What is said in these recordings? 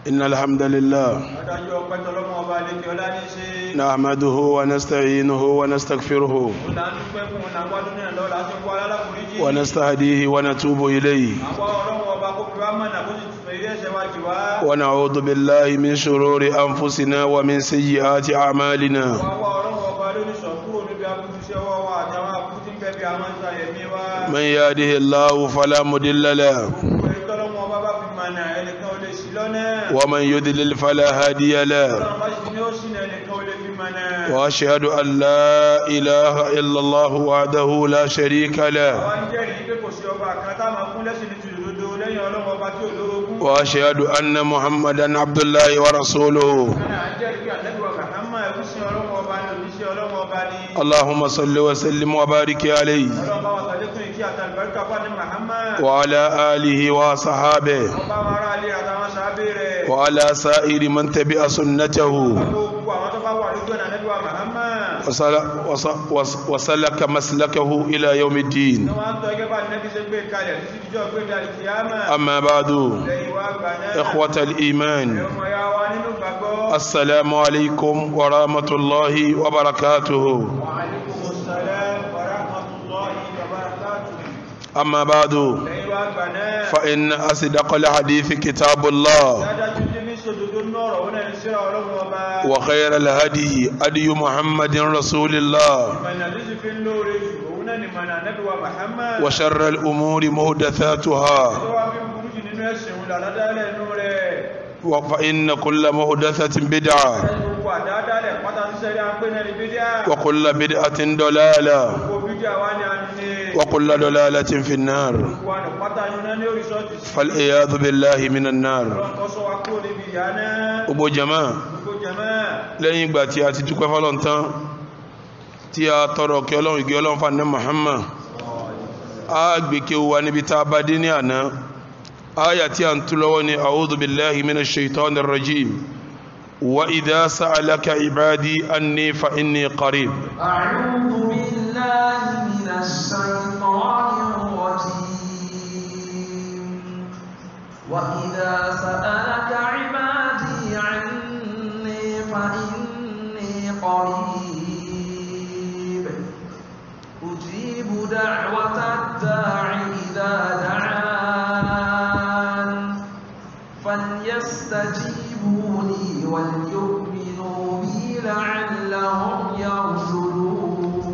إن الحمد لله نحمده ونستعينه ونستغفره ونستهديه ونتوب إليه ونعوذ بالله من شرور أنفسنا ومن سيئات أعمالنا من يهده الله فلا مضل له ومن يضلل فلا هادي له وأشهد أن لا إله إلا الله وحده لا شريك له وأشهد أن محمدا عبد الله ورسوله اللهم صل وسلم وبارك عليه وعلى آله وصحابه وعلى سائر من تبع سنته وسلك مسلكه إلى يوم الدين. أما بعد، إخوة الإيمان، السلام عليكم ورحمة الله وبركاته. أما بعد، فإن أصدق الحديث كتاب الله، وخير الهدي هدي محمد رسول الله، وشر الأمور محدثاتها، فإن كل محدثة بدعة، وكل بدعة ضلالة، وكل ضلالة في النار، فالعياذ بالله من النار. Gbogbo jama lẹ́yìn ìgbà tí a ti dúpẹ́ fọ́lọ́run tán, tí a tọrọ kí Ọlọ́run ìgẹ́ Ọlọ́run fún Ànábì Muhammad, a gbé kí ó wà níbi tá a bá dé ní àná. Aya tí a ń tú lọ́wọ́ ni a'udhu billahi minash shaitanir rajim. Wa idha sa'alaka ibadi anni fa inni qarib. A'udhu billahi minash shaitanir rajim. Wa idha sa'alaka ibadi anni fa inni qarib. Ujibu da'watad da'i idha da'an. فليستجيبوا لي وليؤمنوا بي لعلهم يرشدون.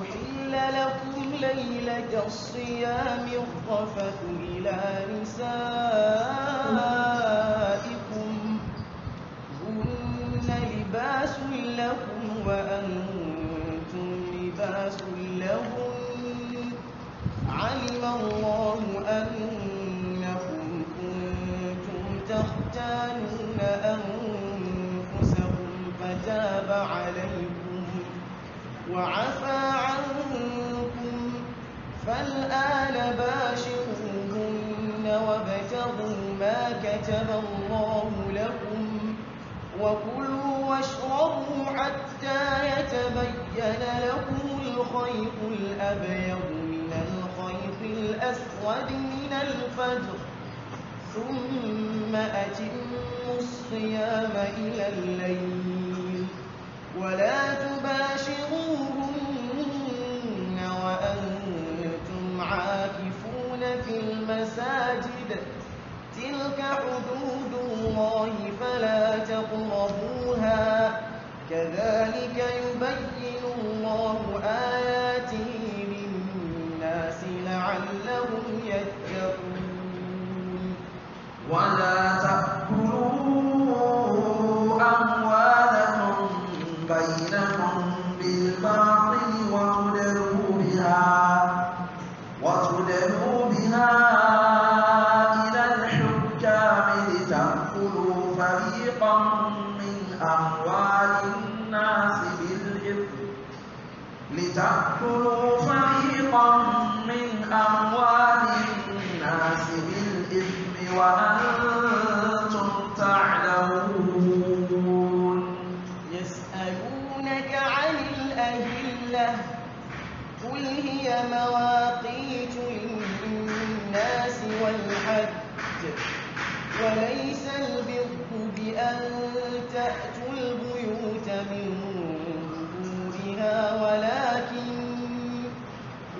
أحل لكم ليلة الصيام الرفث إلى نسائكم هن لباس لكم وأنتم لباس لهم علم الله أنكم تختانون أنفسكم فتاب عليكم وعفى عنكم فالآن باشروهن وابتغوا ما كتب الله لكم وكلوا واشربوا حتى يتبين لكم الخيط الأبيض من الخيط الأسود من الفجر ثم أتموا الصيام إلى الليل ولا تباشروهن وأنتم عاكفون في المساجد تلك حدود الله فلا تقربوها كذلك يبين الله آياته للناس لعلهم يتقون. ولا تأكلوا أموالكم بينكم بالباطل وتدلوا بها إلى الحكام لتأكلوا فريقا من أموال الناس بالإثم وأنتم تعلمون. يسألونك عن الأهلة قل هي مواقيت للناس والحج وليس البر بأن تأتوا البيوت من ظهورها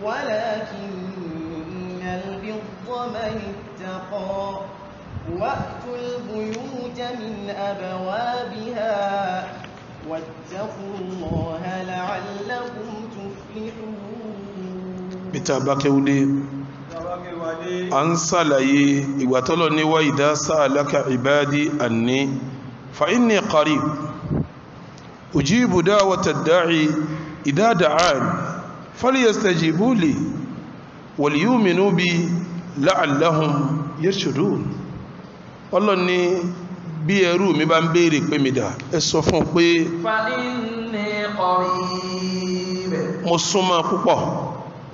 ولكن البر من اتقى وأتوا البيوت من أبوابها واتقوا الله لعلكم تفلحون. بتابكودي أنسى لي إغواتولوني وإذا سألك عبادي أني فإني قريب أجيب دعوة الداعي إذا دعان فليستجيبوا لي وليؤمنوا بي لعلهم يرشدون. Ọlọ́run ní bí ẹrú mi bá ń béèrè pé mi dà ẹ sọ fún pé فإني قريب mo súnmọ́ púpọ̀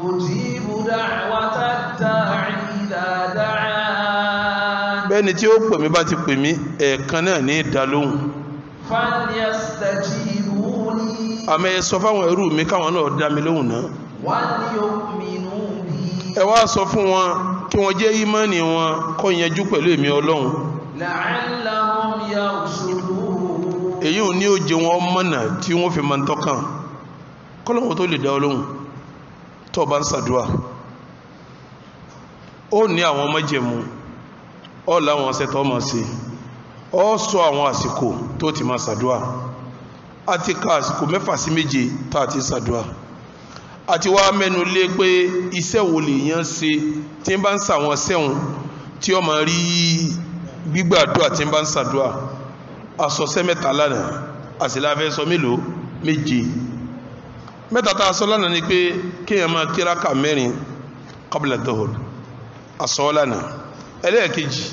أجيب دعوة الداعي إذا دعان bẹ́ẹ̀ni tí ó pè mí bá ti pè mí ẹ̀ẹ̀kan náà ní ìdálóhùn فليستجيبوا لي àmọ́ ẹ sọ fáwọn ẹrú mi káwọn náà dá mi lóhùn náà وليؤمنوا بي ẹ wá sọ fún wọn kí wọ́n jẹ́ ìmánì wọn kó yanjú pẹ̀lú èmi Ọlọ́run لعلهم يرشدون èyí ò ní ó jẹ wọn mọ̀nà tí wọ́n fi máa ń tọ́kàn kọ́lọ́wọ́ tó lè dá Ọlọ́run tó bá ń ṣàdúà ó ní àwọn májẹ̀mú ó láwọn ọ̀sẹ̀ tó máa ṣe ó sọ àwọn àsìkò tó ti máa ṣàdúà àti ká àsìkò 6 sí 7 tá a ti ṣàdúà àti wá mẹ́nu lé pé iṣẹ́ wo lè yàn ṣe tí ń bá ń ṣàwọn sẹ́hùn tí ó máa rí gbígbàdúà tí ń bá ń ṣàdúà asọ̀sẹ́ 3 lánàá àsìláfẹ́ sọ mélòó 7 mẹ́ta tá a sọ lánàá ni pé kéèyàn máa kí rákà 4 qabla dhuhr asọ́ lánàá ẹlẹ́ẹ̀kejì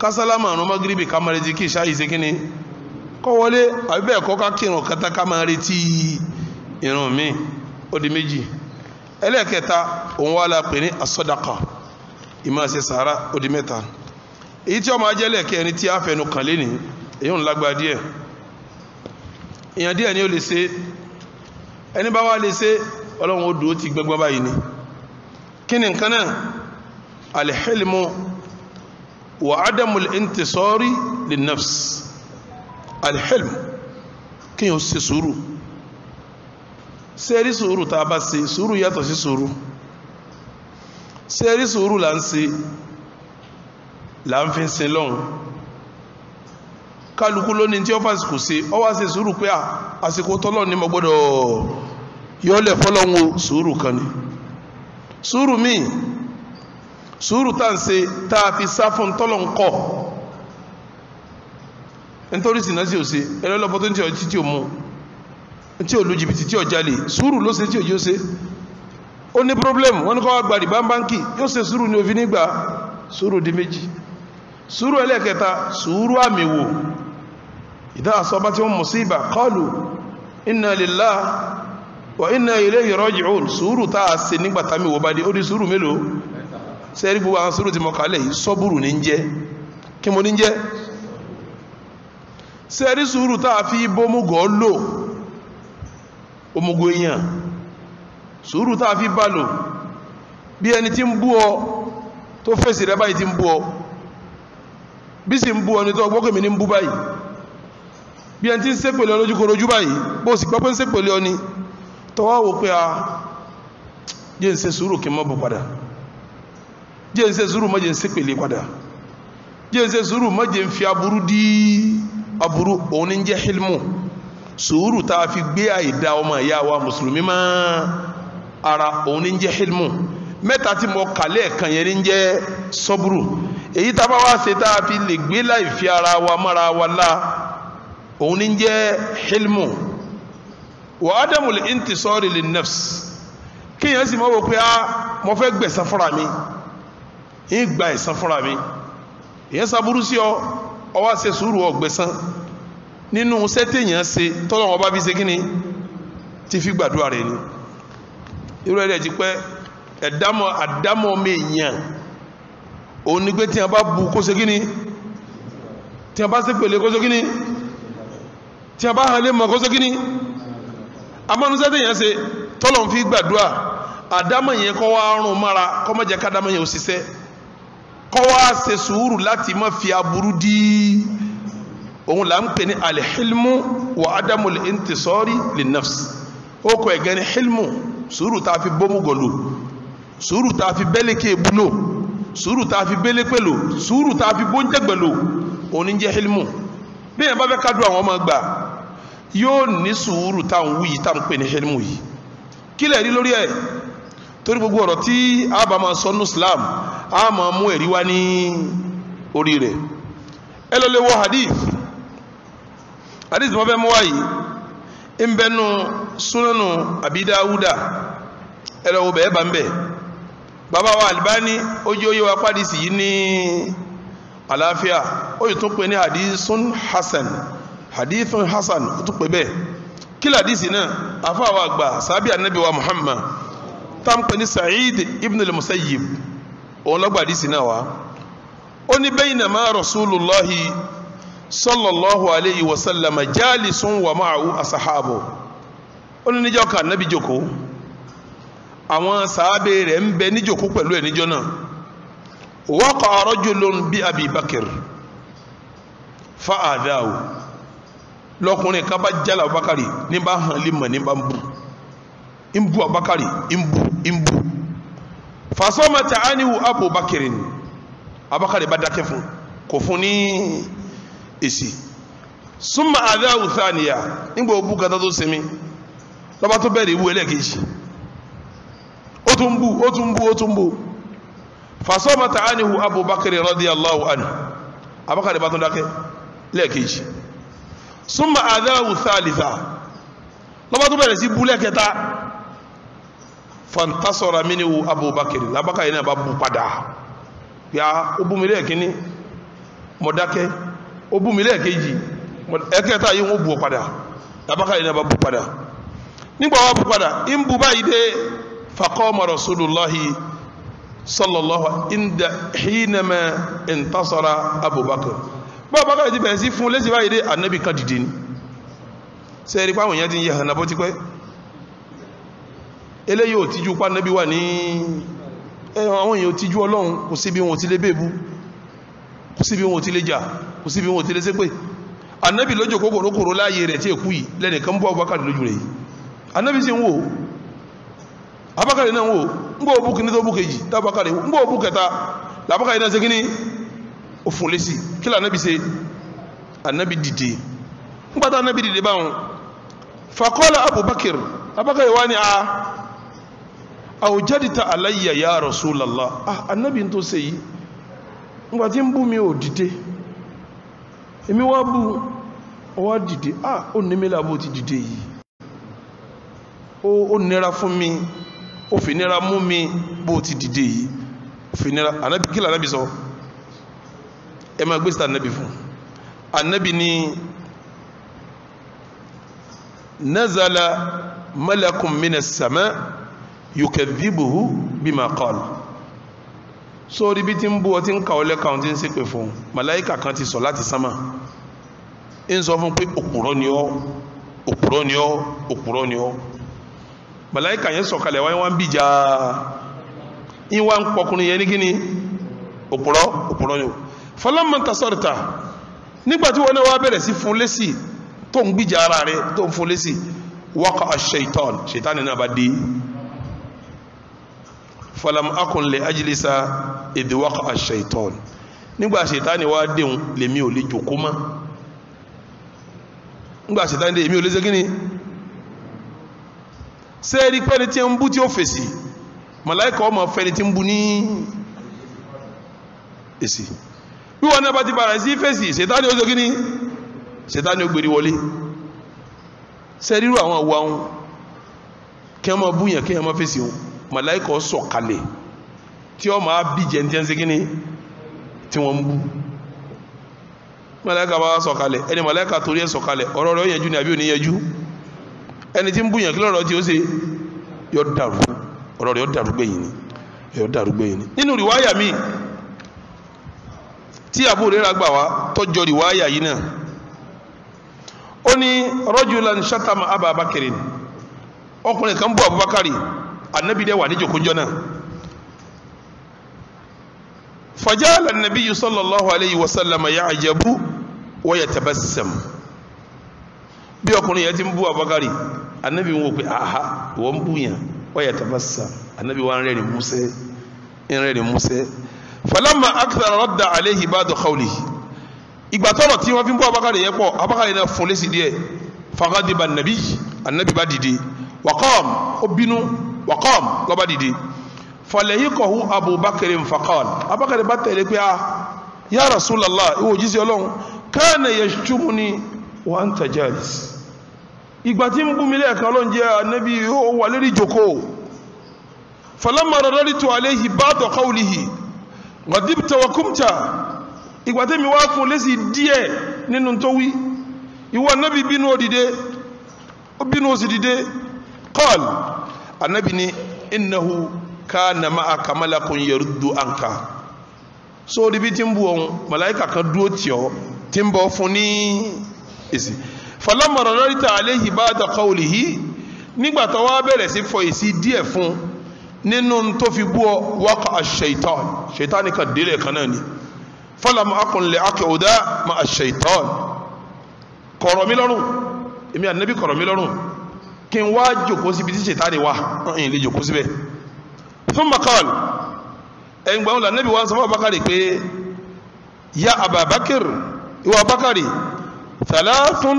kásálámà àrùn magribi ká máa retí kí ìṣáyìí ṣe kíni kọ́ wọlé àbí bẹ́ẹ̀ kọ́ ká kírun kátá ká máa retí ìrun mi ó di 2 ẹlẹ́ẹ̀kẹta òun wà lápẹ̀ ní asọ́dàkà ìmáa ṣe sàárà ó di 3 èyí tí ó máa jẹ́ lẹ́ẹ̀kẹrin tí a fẹnu kàn lé ní èyí ń lágbá díẹ̀ èyàn díẹ̀ ni ó lè ṣe ẹni bá wá lè ṣe Ọlọ́run ó dúró ti gbẹ́gbẹ́ báyìí ni kí ni nǹkan náà alhilmu wa adamul intisari linnafs alhilm kí yíò ṣe sùúrù sẹ́rí sùúrù tá a bá ṣe sùúrù yàtọ̀ sí sùúrù sẹ́rí sùúrù là ń ṣe là ń fi sin lọ́hun kálukú lónìí tí ó fàsìkò ṣe ọ wá ṣe sùúrù pé àsìkò tọ́lọ́ ni mo gbọ́dọ̀ yọ́lẹ̀ fọ́lọ́hun sùúrù kan ni sùúrù míì sùúrù tá ń ṣe tá a fi sá fún tọ́lọ̀ ń kọ́ nítorí sínú sí ò ṣe ẹlọ́lọ́pọ̀ tó ń tí ọtí tí ò mú tí ò lu jìbìtì tí ò jalè sùúrù ló ṣe tí ò yóò ṣe ó ní problem wọ́n ní kọ́ wá gbàdì báńbáńkì yóò ṣe sùúrù ní òfin nígbà sùúrù di 2 sùúrù ẹlẹ́ẹ̀kẹta sùúrù àmì wò ìdá àsọ́bá tí wọ́n musiba qalu inna lillahi wa inna ilayhi raji'un sùúrù tá a ṣe nígbà tàmí wò bá dé ó di sùúrù mélòó sẹ́rí gbogbo àwọn sùúrù tí mo kàálẹ̀ yìí sọ́bùrù ní jẹ́ kí mo ní jẹ́ sẹ́rí sùúrù tá a fi bómúgọ́ lò omugbo èèyàn sùúrù tá a fi bá lò bí ẹni tí ń bú ọ tó fèsì rẹ báyìí tí ń bú ọ bí sì ń bú ọ ní tó gbọ́kèmí ní ń bú báyìí bí ẹni tí ń ṣépèlé lójúkorojú báyìí bó sì gbọ́ pé ń ṣépèlé ọ ni tọwọ́ wò pé a jẹ́ ń ṣe sùúrù kí n mọ́ bù padà jẹ́ ń ṣe sùúrù má jẹ́ ń ṣépèlé padà jẹ́ ń ṣe sùúrù má jẹ́ ń fi aburú dí aburú òun ní jẹ́ hilmu sùúrù tá a fi gbé àìdá ọmọ ìyá wa mùsùlùmí má ara òun ní jẹ́ hilmu mẹ́ta tí mo kà lẹ́ẹ̀kan yẹn ní jẹ́ sọ́bùrù èyí tá a bá wá ṣe tá a fi lè gbé láì fi ara wa mọ́ra wa lá òun ní jẹ́ hilmu wa adamul intisari lin nafs kíyàn sì mọ́ wò pé mo fẹ́ gbẹ̀san fúnra mi ń gba ẹ̀san fúnra mi ìyẹn sábúrú sí ọ wá ṣe sùúrù ọgbẹ̀san nínú sẹ́tẹ̀yàn ṣe tọ́lọ́wọ́ bá bí ṣe kíni ti fi gbàdúrà rẹ̀ ni irú ẹ̀rẹ́ ti pẹ́ àdámọ́ mẹ́yàn òun ni pé tí a bá bu kó ṣe kíni tí a bá ṣe pèlè kó ṣe kíni tí a bá hàn lé mọ̀ kó ṣe kíni amọ́nu sẹ́tẹ̀yàn ṣe tọ́lọ́wọ́ fi gbàdúrà àdámọ́ yẹn kọ́ wá rún mára kọ́ mọ́ jẹ́ kádámọ́ yẹn ò ṣiṣẹ́ kó wá ṣe sùúrù láti má fi aburú dí òun là ń pè ní alhilmu wa adamul intisari linnafs ó kọ ẹ̀gẹ́ ní hilmu sùúrù tá a fi bómú gọ̀lù sùúrù tá a fi bẹ́lẹ́kẹ́ búlò sùúrù tá a fi bẹ́lẹ́pẹ́ lò sùúrù tá a fi bóńjẹ́gbẹ̀ lò òun ní jẹ́ hilmu bí yẹn bá fẹ́ kádùn àwọn ọmọ gbà yóò ní sùúrù tá à ń wú yìí tá à ń pè ní hilmu yìí kí lẹ̀ rí lórí ẹ̀ torí gbogbo ọ̀rọ̀ tí a bá máa sọ ní Islam a máa mú ẹ̀rí wá ní orí rẹ̀ ẹ lọ lè wọ hadith mo fẹ́ mú wáyìí ń bẹnu súnánù Abi Dawuda ẹ lọ wo bẹ́ẹ̀ bá ń bẹ̀ bàbá wa Albani ojú oyé wa pàdísì yìí ní àlàáfíà ó yìí tó pè ní hadithun hasan ó tó pè bẹ́ẹ̀ kí ládìsì náà afáwà àgbà sàbí ànábì wa Muhammad tam pè ní Sa'id ibn al-Musayyib òun lọ́gbà àdìsì náà wá ó ní baynama Rasulullahi sallallahu alayhi wa sallam jalisun wa ma'ahu ashabu ó ní níjọ́ kan ànábì jókòó àwọn sàábé rẹ̀ ń bẹ níjókòó pẹ̀lú ẹ̀ níjọ́ náà waqa rajulun bi Abi Bakr fa'adahu lọkùnrin kan bá jala Abubakari ní bá hàn lè mọ̀ ní bá ń bú Abubakari ń bú fasọ́mọ̀tà ánihu Abubakar ni Abubakari bá dákẹ́ fún kò fún ní èsì súnmọ́ àdáhù thaniya nígbà òbú kata tó sinmi lọ́ba tó bẹ̀rẹ̀ ìwú ẹlẹ́ẹ̀kejì ó tún bú fasọ́mọ̀tà ánihu Abubakar radiyallahu anhu Abubakari bá tún dákẹ́ lẹ́ẹ̀kejì súnmọ́ àdáhù thalitha lọ́ba tó bẹ̀rẹ̀ sí búlẹ̀ kẹta fantasọ̀rọ̀ mínú Abubakar Abubakar yìí náà bá bú padà ya ó bú mi lẹ́ẹ̀kíní mo dákẹ́ ó bú mi lẹ́ẹ̀kejì ẹ̀kẹta yìí wọ́n bú ọ padà Abubakar yìí náà bá bú padà nígbà wọ́n bú padà ń bú báyìí dé faqama Rasulullahi sallallahu inda hinama intasara Abubakar Abubakar ti bẹ̀rẹ̀ sí fún lẹ́sí báyìí dé Ànábì kan dìde ní sẹ́ẹ̀rí pàwọn èèyàn ti ń yẹ hànà bọ́ ti pẹ́ eléyìí ò tíjú pa Ànábì wà ní àwọn èèyàn ò tíjú Ọlọ́run kò sí bí wọn ò ti lé bèbú kò sí bí wọn ò ti lé jà kò sí bí wọn ò ti lé ṣépè Ànábì lójò kòkòrò láàyè rẹ̀ tí èkú yìí lẹ́nìkan bọ́ Abubakar lójú rẹ̀ yìí Ànábì sì ń wò Abubakar náà ń wò ń gbọ́ òbú kìíní tó bú kejì tábàkar ń gbọ́ òbú kẹta làbúkar náà ṣe kíní ó fún lésì kí lè Ànábì ṣe Ànábì dìde ń gbàtà Ànábì dìde báwọn faqala Abubakar wá ní awjadta alayya ya Rasulallah Ànábì tó ṣe yìí ń gbà tí ń bú mi ò dìde èmi wá bú ọwá dìde ó ní mílà bó ti dìde yìí ó nira fún mi ó fi nira mú mi bó ti dìde yìí ó fi nira Ànábì kí l'Ànábì sọ ẹ máa gbé sí Ànábì fún Ànábì ní nazala malakun minas sama yukadhibuhu bima qala sórí bí tí ń bú ọ tí ń ka ọlẹ́ kan tí ń ṣépè fún màláíkà kan ti sọ láti sánmà ń sọ fún pé òpùrọ́ ni ọ́ màláíkà yẹn sọ̀kalẹ̀ wáyé wá ń bìjà ń wá ń pọkùnrin yẹn ní kíni òpùrọ́ ni ó falamma intasarta nígbàtí wọn náà wá bẹ̀rẹ̀ sí fún lésì tó ń gbìjà ara rẹ̀ tó ń fún lésì waqa ash-shaytan ṣètánì náà bá dé falam akun le ajlisa idh waqa ash-shaytan nígbà ṣètánì wá déhùn lèmi ò lè jòkó mọ́ nígbà ṣètánì dé èmi ò lè ṣe kíni sẹ́ẹ̀rí pẹ́ni tí ń bú tí ó fèsì màláíkà ọmọ fẹ́ni tí ń bú ní èsì wíwọ́n náà bá ti bára sí fèsì ṣètánì ó ṣe kíni ṣètánì ó gbèrè wọlé sẹ́ẹ̀rírù àwọn àwọ̀ àwọn kí wọ́n máa búyàn kí wọ́n máa fèsì wọn màláíkà sọ̀kalẹ̀ tí ó máa bí jẹ́ ní ṣe kíní tí wọ́n ń bú màláíkà bá sọ̀kalẹ̀ ẹni màláíkà torí ẹ̀ sọ̀kalẹ̀ ọ̀rọ̀ rẹ̀ ó yẹjú ni àbí ò ní yẹjú ẹni tí ń búyàn kí lọ́rọ̀ tí ó ṣe yọ dàrú ọ̀rọ̀ rẹ̀ yọ dàrú gbẹ̀yìn ni nínú rìwáyà mi tí Abu Hurairah gbà wá tọ́jọ́ rìwáyà yìí náà ó ní rajulan shatama Aba Bakrin ọkùnrin kan bú Abubakari Ànábì dẹ̀ wà ní jòkójọ́ náà فجعل النبي صلى الله عليه وسلم يعجب ويتبسم bí ọkùnrin yẹn ti ń bú Abubakar Ànábì wò pé aha wọ́n bú yẹn ويتبسم Ànábì wá rẹ́rìn músẹ́ فلما أكثر رد عليه بعد قوله ìgbà tọ́rọ̀ tí wọ́n fi ń bú Abubakar yẹn pọ̀ Abubakar yẹn fún lésì díẹ̀ فغضب النبي bá dìde وقام ó bínú وقام ló bá dìde فلهقه أبو بكر فقال Abubakar bá tẹ̀lé pé يا رسول الله ìwọ òjíṣẹ́ Ọlọ́run كان يشتمني وأنت جالس ìgbà tí ń bú mi lẹ́ẹ̀kan Ọlọ́run jẹ́ Ànábì ó wà lérí jókòó فلما رددت عليه بعض قوله غضبت وقمت ìgbà tí mi wá fún lésì díẹ̀ nínú tó wí ìwọ Ànábì bínú ó dìde ó bínú ó sì dìde قال Ànábì ní إنه كان معك ملك يرد عنك so di bi tí ń bú ohun màláíkà kan dúró tì ọ́ tí ń bọ̀ fún ní èsì falamma radadta alayhi ba'da qawlihi nígbà tó wá bẹ̀rẹ̀ sí fọ èsì díẹ̀ fún nínú tó fi bú ọ waqa ash-shaytan kan délẹ̀ kan náà ni falam akun li aq'uda ma'a ash-shaytan kọ̀rọ̀ mi lọ́rùn èmi Ànábì kọ̀rọ̀ mi lọ́rùn kí n wá jòkó síbi tí ṣètánì wà ẹ̀yìn lè jòkó síbẹ̀ thumma qala ẹ̀yìn gbàmùlà Ànábì wá sọ fún Abubakar pé ya Abubakar ìwọ Abubakar thalathun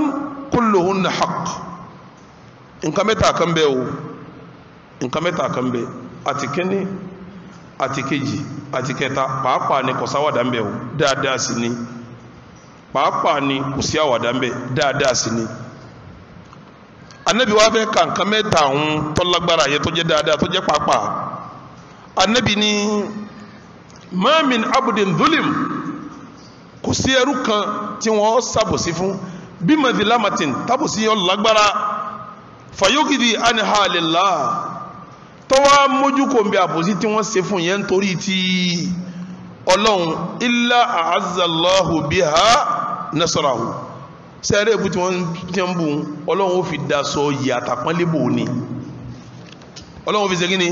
kulluhunna haqq nǹkan mẹ́ta kan bẹ́ o nǹkan mẹ́ta kan bẹ́ àti kíní àti kejì àti kẹta pàápàá ni kò sáwàdà ń bẹ́ o dáadáa sí ni pàápàá ni kò sí àwàdà ń bẹ́ dáadáa sí ni Ànábì wá fẹ́ ka nǹkan mẹ́ta ọ̀hún tó lágbára yẹ tó jẹ́ dáadáa tó jẹ́ pàápàá Ànábì ní ma min abudin dhulim kò sí ẹrú kan tí wọ́n ṣàbòsí fún bí madhilamatin tábòsí yọ lágbára fayogidi anha lillah tó wá mójú kò ń bẹ àbòsí tí wọ́n ṣe fún yẹn torí ti Ọlọ́run illa a'azzallahu biha nasrahu sẹ́rẹ̀ ìbú tí wọ́n ń bù Ọlọ́run ó fi dasọ yìí àtàpọ́nlébò ni Ọlọ́run fi ṣe kí ni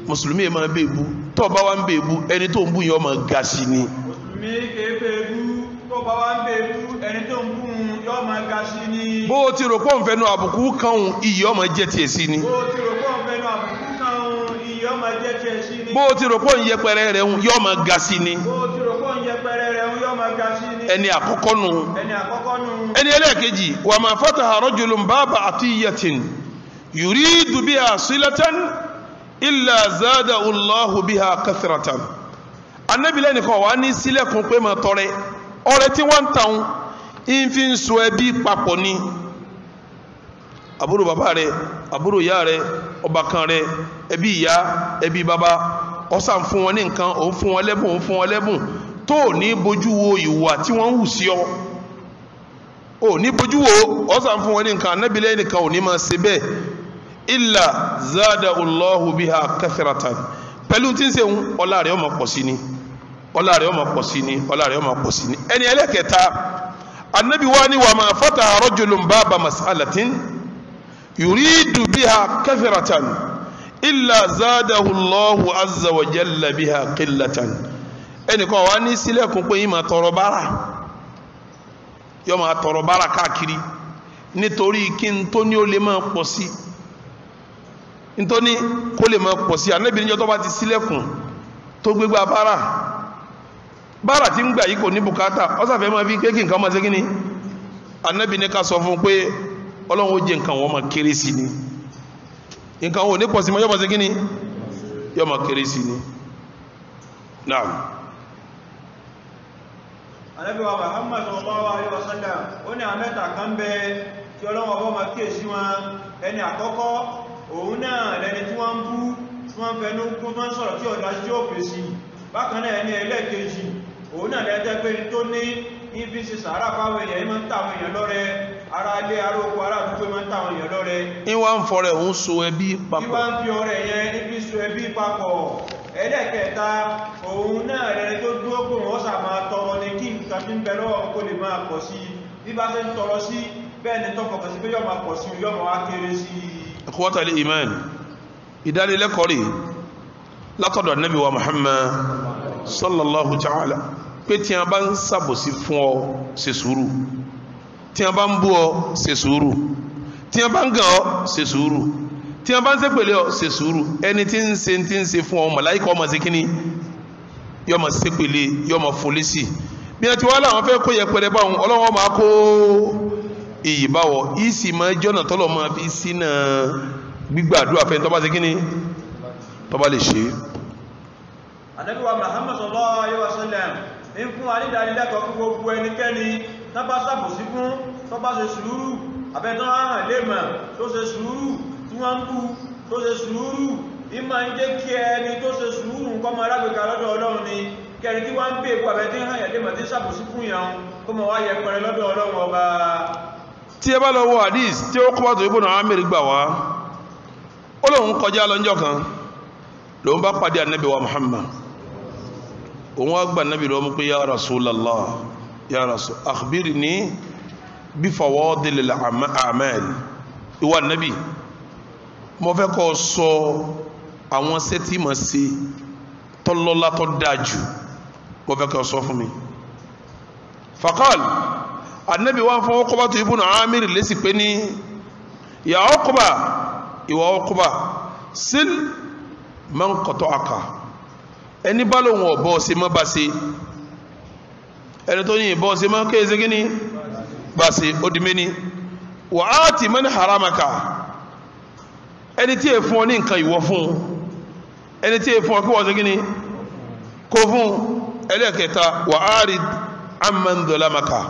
mùsùlùmí máa bẹ ìbú tó bá wá ń bẹ ìbú ẹni tó ń bú yọ máa ga sí ni mùsùlùmí kèé bẹ ìbú tó bá wá ń bẹ ìbú ẹni tó ń bú yọ máa ga sí ni bó ti rò pọ̀ ń fẹ́nu àbùkù kan iyì ọmọ jẹ́ tiẹ̀ sí ni bó ti rò pọ̀ ń fẹ́nu àbùkù kan iyì ọmọ jẹ́ tiẹ̀ sí ni bó ti rò pọ̀ ń yẹpẹrẹ rẹ̀ yọ máa ga sí ni bó ti rò pọ̀ ń yẹpẹrẹ rẹ̀ yọ máa ga sí ni ẹni àkọ́kọ́ nu ẹni ẹlẹ́ẹ̀kejì wà máa fataha rajulun baba atiyatin yuridu biha silatan illa zadahu Allahu biha kathratan Ànábì lẹ́nìkan wà ní sílẹ̀kùn pé máa tọrẹ ọrẹ tí wọ́n ń tàn ń fi ń so ẹbí papọ̀ ni àbúrò bàbá rẹ àbúrò ìyá rẹ ọbàkan rẹ ẹbí ìyá ẹbí bàbá ọ̀sán fún wọn ní nǹkan òun fún wọn lẹ́bùn òun fún wọn lẹ́bùn tó ní bójú wo ìwà tí wọ́n ń hù sí ọ ò ní bójú wo ọ̀sán fún wọn ní nǹkan Ànábì lẹ́nìkan ò ní máa ṣe bẹ́ẹ̀ illa zadahu Allahu biha kathratan pẹ̀lú tí ń ṣe ń ọlá rẹ̀ ó máa pọ̀ sí ni ọlá rẹ̀ ó máa pọ̀ sí ni ọlá rẹ̀ ó máa pọ̀ sí ni ẹni ẹlẹ́kẹta Ànábì wá ní wa ma fataha rajulun baba mas'alatin yuridu biha kathratan illa zadahu Allahu azza wa jalla biha qillatan ẹnìkan wá ní sílẹ̀kùn pé yín máa tọrọ bára yóò máa tọrọ bára káàkiri nítorí kí n tó ní ó lè máa pọ̀ sí nítorí kó lè máa pọ̀ sí Ànábì níjọ́ tó bá ti sílẹ̀kùn tó gbégbá bára tí ń gbà yí kò ní bùkátà ọ́sàfẹ́ máa fi kéèkì nǹkan máa ṣe kíní Ànábì ní ká sọ fún pé Ọlọ́run ó jẹ nǹkan wọn máa kéré sí ni nǹkan wọn ò ní pọ̀ sí mọ́ yọ́ máa ṣe kíní yọ́ máa kéré sí ni naam. Ànábì wa Muhammad sallallahu alaihi wasallam ó ní àmẹ́ta kan bẹ tí Ọlọ́run ọba máa kíyèsí wọn ẹni àkọ́kọ́ òun náà lẹni tí wọ́n ń bú tí wọ́n fẹnu kún tó ń sọ̀rọ̀ tí ọ̀dá sí ó fèsì bákan náà ẹni ẹlẹ́ẹ̀kejì òun náà lẹ́jẹ́ pé tó ní ibi ṣe sàárà fáwọn èèyàn máa ń tàwọn èèyàn lọ́rẹ ara ilé ara oko ara àdúgbò máa ń tàwọn èèyàn lọ́rẹ ìwà ń fọrẹ òun so ẹbí papọ̀ ìwà ń fi ọrẹ yẹn níbi so ẹbí papọ̀ ẹlẹ́ẹ̀kẹta òun náà lẹ́ni tó dúró pé wọ́n sà máa tọrọ ní kí nǹkan tí ń bẹ lọ́wọ́ kó lè máa pọ̀ sí bí bá ṣe ń tọrọ sí bẹ́ẹ̀ ni tọkọ̀kọ̀ sí pé yọ́ máa pọ̀ sí yọ́ máa wá kéré sí ikhwatal iman ìdánilẹ́kọ̀ọ́ rẹ̀ látọ̀dọ̀ Ànábì wa Muhammad sallallahu ta'ala pé tí a bá ń ṣàbòsí fún ọ ṣe sùúrù, tí a bá ń bú ọ ṣe sùúrù, tí a bá ń gàn ọ ṣe sùúrù, tí a bá ń ṣépèlé ọ ṣe sùúrù. ẹni tí ń ṣe fún ọ màláíkà ọmọ sí kíní yọ ma ṣépèlé yọ ma fún lésì. bí a ti wá láwọn fẹ́ kó yẹpẹrẹ báwọn Ọlọ́run máa kó iyì báwọ̀ ìsì máa jọ́nà tọ́lọ̀ máa fi sínà gbígbàdúrà fẹ́ tọ́bá sí kíní tọ́bá lè ṣe. Ànábì wa Muhammad sallallahu alaihi wasallam ń fún wa ní ìdánilẹ́kọ̀ọ́ fún gbogbo ẹnikẹ́ni tán bá ṣàbòsí fún tó bá ṣe sùúrù, àbẹ́tán hàn lè mọ̀ tó ṣe sùúrù, tí wọ́n ń bú tó ṣe sùúrù. ìmọ̀ ń jẹ́ kí ẹni tó ṣe sùúrù kọ́ mọ alágbèéká lọ́dọ̀ Ọlọ́run ni kí ẹni tí wọ́n ń bèèrè àbẹ́tí hàn lè mọ̀ tí ṣàbòsí fún yàn kó mọ̀ wá yẹpẹrẹ lọ́dọ̀ Ọlọ́run ọba. tí ẹ bá lọ wo hadith tí ó kọ́ tó Ibn Amir gbà wá, ó lóun kọjá lọ́njọ́ kan lòun bá pàdé Ànábì wa Muhammad. òun wá gba Ànábì lọ́mú pé ya Rasulallah, ya Rasul akhbirni bí fawadilil a'mal. ìwà Ànábì mo fẹ́ kó sọ àwọn sẹ́tì mọ̀ sí tọ́lọ́lá tó dájú, mo fẹ́ kó sọ fún mi. Faqal Ànábì wá fún Uqba ibn Amir lésì pé ní ya Uqba, ìwà Uqba sil man qata'aka, ẹni bá lóhun ọ̀bọ̀ sí mọ́ bá sí, ẹni tó yìí bọ́ sí mọ́ kéèsé gíní bá sí ó di méní. wa ati man haramaka, ẹni tí è fún ọ ní nǹkan ìwọ fún, ẹni tí è fún ọ kí wọ́n sí gíní kó fún. ẹlẹ́kẹta wa arid amman dhalamaka,